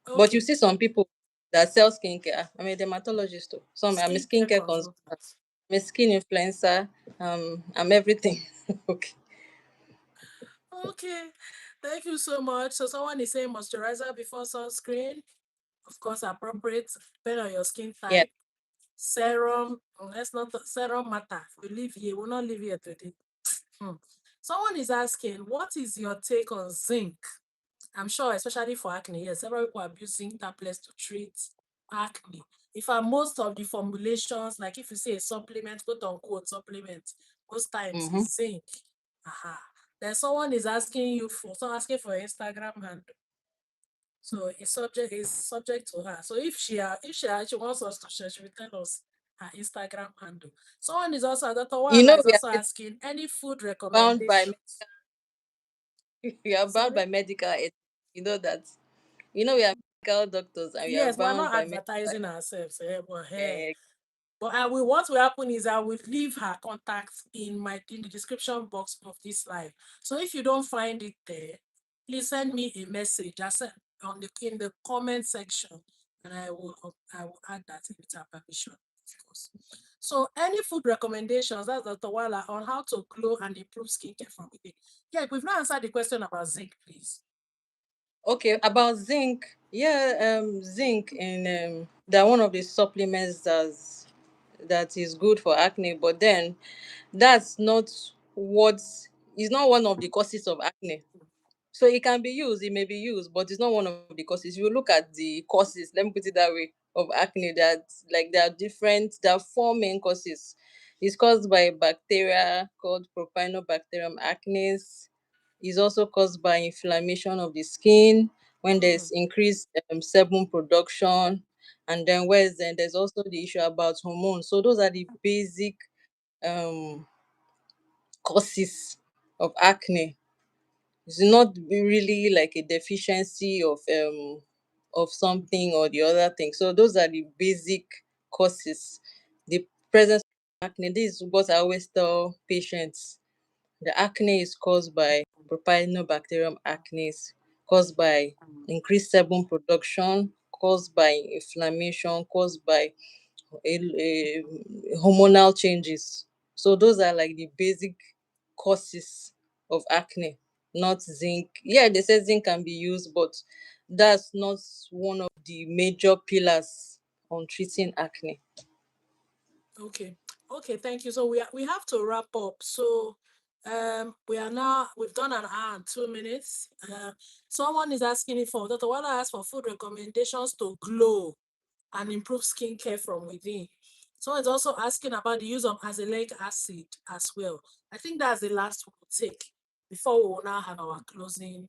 But you Okay. see some people that sell skincare. I'm a dermatologist too. Some I'm a Skincare skincare consultant. consultant. I'm a skin influencer. I'm everything. Okay. Okay. Thank you so much. So someone is saying moisturizer before sunscreen. Of course, appropriate, depending on your skin Yeah. type. Serum. Let's not serum matter. We live here. We'll not live here today. Hmm. Someone is asking, what is your take on zinc? I'm sure, especially for acne, yes, several people abuse zinc tablets to treat acne. In fact, most of the formulations, like if you say a supplement, quote unquote supplement, most times Mm-hmm. is zinc. Aha. Then someone is asking you for, someone asking for Instagram handle. So it's subject to her. So if she wants us to share, she will tell us her Instagram handle. Someone is also Dr. You Wala know is we also are asking any food bound by recommendations. we are bound Sorry? by medical ethics. You know that. You know we are medical doctors and we are Yes, we're bound not by medical advertising ourselves, but hey. ethics. But what will happen is I will leave her contact in the description box of this live. So if you don't find it there, please send me a message. Just in the comment section, and I will add that with her permission, of course. So any food recommendations, that's Dr. Wala, on how to glow and improve skincare from within. Yeah, we've not answered the question about zinc, please. Okay, about zinc. Yeah, zinc in they're one of the supplements that is good for acne, but then that's not what is not one of the causes of acne. So it can be used, it may be used, but it's not one of the causes. If you look at the causes, let me put it that way, of acne, that like there are different, there are four main causes. It's caused by a bacteria called Propionibacterium acnes. It's also caused by inflammation of the skin when Mm, there's increased sebum production. And then where's then there's also the issue about hormones. So those are the basic um causes of acne. It's not really like a deficiency of something or the other thing. So those are the basic causes. The presence of acne. This is what I always tell patients. The acne is caused by Propionibacterium acnes, caused by increased sebum production, caused by inflammation, caused by a hormonal changes. So those are like the basic causes of acne, not zinc. Yeah, they say zinc can be used, but that's not one of the major pillars on treating acne. okay. Okay, thank you. So we have to wrap up. So we've done an hour and 2 minutes. Someone is asking if for Dr. Wala asked for food recommendations to glow and improve skincare from within. Someone is also asking about the use of azelaic acid as well. I think that's the last we'll take before we will now have our closing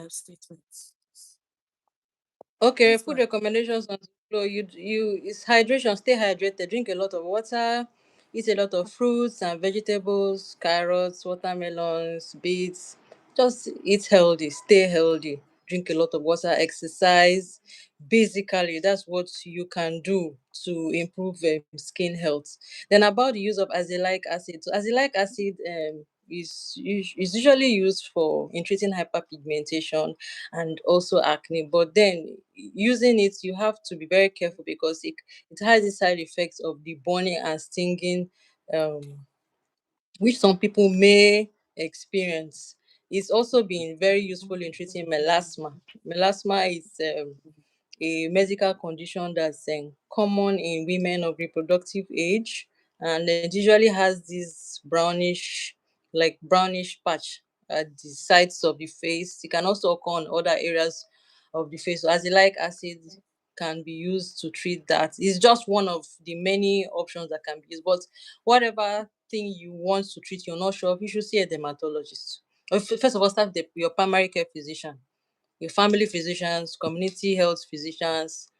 statements. Okay, Please go food ahead. recommendations on flow. You it's hydration. Stay hydrated. Drink a lot of water. Eat a lot of fruits and vegetables, carrots, watermelons, beets. Just eat healthy. Stay healthy. Drink a lot of water. Exercise. Basically, that's what you can do to improve skin health. Then about the use of azelaic acid. So azelaic acid is usually used for in treating hyperpigmentation and also acne. But then using it, you have to be very careful because it has the side effects of the burning and stinging, um, which some people may experience. It's also been very useful in treating melasma. Melasma is a medical condition that's common in women of reproductive age, and it usually has this brownish patch at the sides of the face. It can also occur on other areas of the face. So azelaic acid can be used to treat that. It's just one of the many options that can be used. But whatever thing you want to treat, you're not sure of, you should see a dermatologist. First of all, start your primary care physician, your family physicians, community health physicians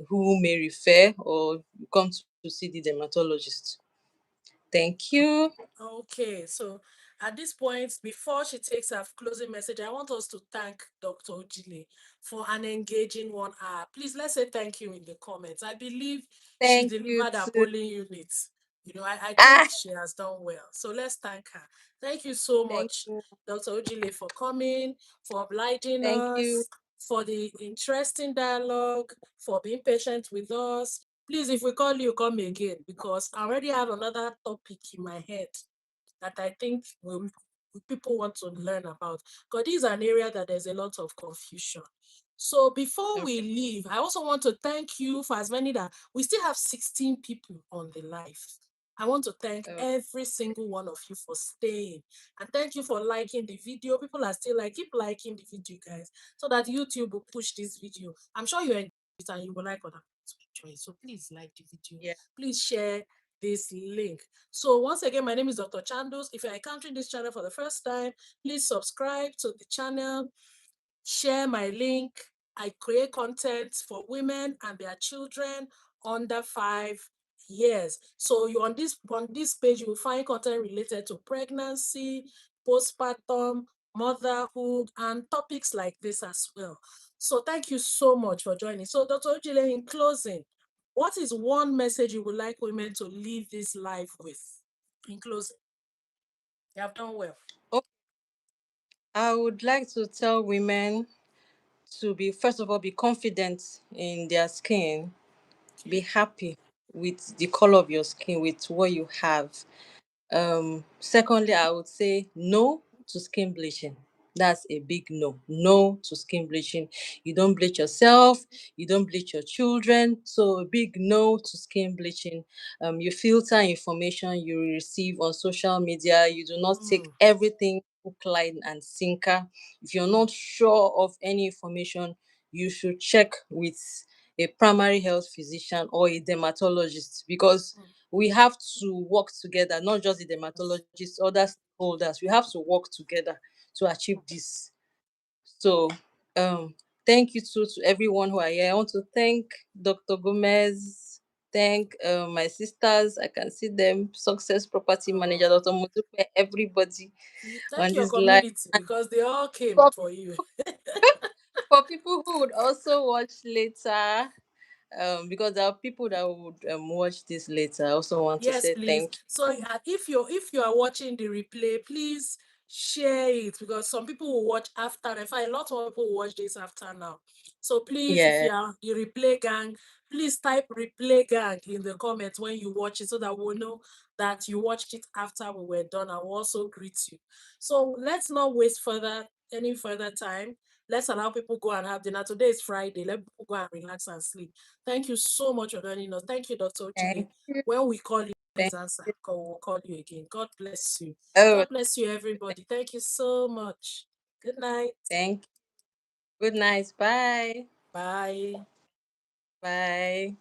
who may refer or come to see the dermatologist. Thank you. Okay, so at this point, before she takes her closing message, I want us to thank Dr. Ujile for an engaging 1 hour. Please, let's say thank you in the comments. I believe she Thank you delivered her too. polling units. I think Ah, she has done well. So let's thank her. Thank you so thank much, you. Dr. Ujile, for coming, for obliging Thank you. us. for the interesting dialogue, for being patient with us. Please, if we call you, come again, because I already have another topic in my head that I think people want to learn about. Because this is an area that there's a lot of confusion. So before we Okay. leave, I also want to thank you for as many that we still have 16 people on the live. I want to thank Oh, every single one of you for staying. And thank you for liking the video. People are still like, keep liking the video, guys, so that YouTube will push this video. I'm sure you enjoy it and you will like other people to enjoy it. So please like the video. yeah. Please share this link. So once again, my name is Dr. Chandus. If you're encountering this channel for the first time, please subscribe to the channel, share my link. I create content for women and their children under 5 years. So you on this page, you will find content related to pregnancy, postpartum, motherhood, and topics like this as well. So thank you so much for joining. So Dr. Ujile, in closing, what is one message you would like women to live this life with? In closing, you have done well. Okay. I would like to tell women to be, first of all, be confident in their skin, be Okay. happy with the color of your skin, with what you have. Secondly, I would say no to skin bleaching. That's a big no. No to skin bleaching. You don't bleach yourself, you don't bleach your children. So a big no to skin bleaching. You filter information you receive on social media. You do not take Mm, everything hook, line, and sinker. If you're mm, not sure of any information, you should check with a primary health physician or a dermatologist, because mm. we have to work together, not just the Yes. dermatologists, other stakeholders. We have to work together to achieve this. So, thank you to everyone who are here. I want to thank Dr. Gomez, thank my sisters. I can see them, Success Property Manager, Oh, Dr. Mutupe, everybody thank on your this live. community because they all came For, for you. for people who would also watch later, because there are people that would watch this later, I also want to Yes, say please. thank So if you are watching the replay, please share it because some people will watch after. In fact, a lot of people will watch this after now. So you. please, if Yeah, you are the replay gang, please type replay gang in the comments when you watch it so that we'll know that you watched it after we were done. I will also greet you. So let's not waste any further time. Let's allow people go and have dinner. Today is Friday. Let people go and relax and sleep. Thank you so much for joining us. Thank you, Dr. Ojile. thank you. When we call you, please Thank answer. you. We'll call you again. God bless you. Oh, God bless you, everybody. Thank you so much. Good night. thank you. Good night. Bye. Bye. Bye.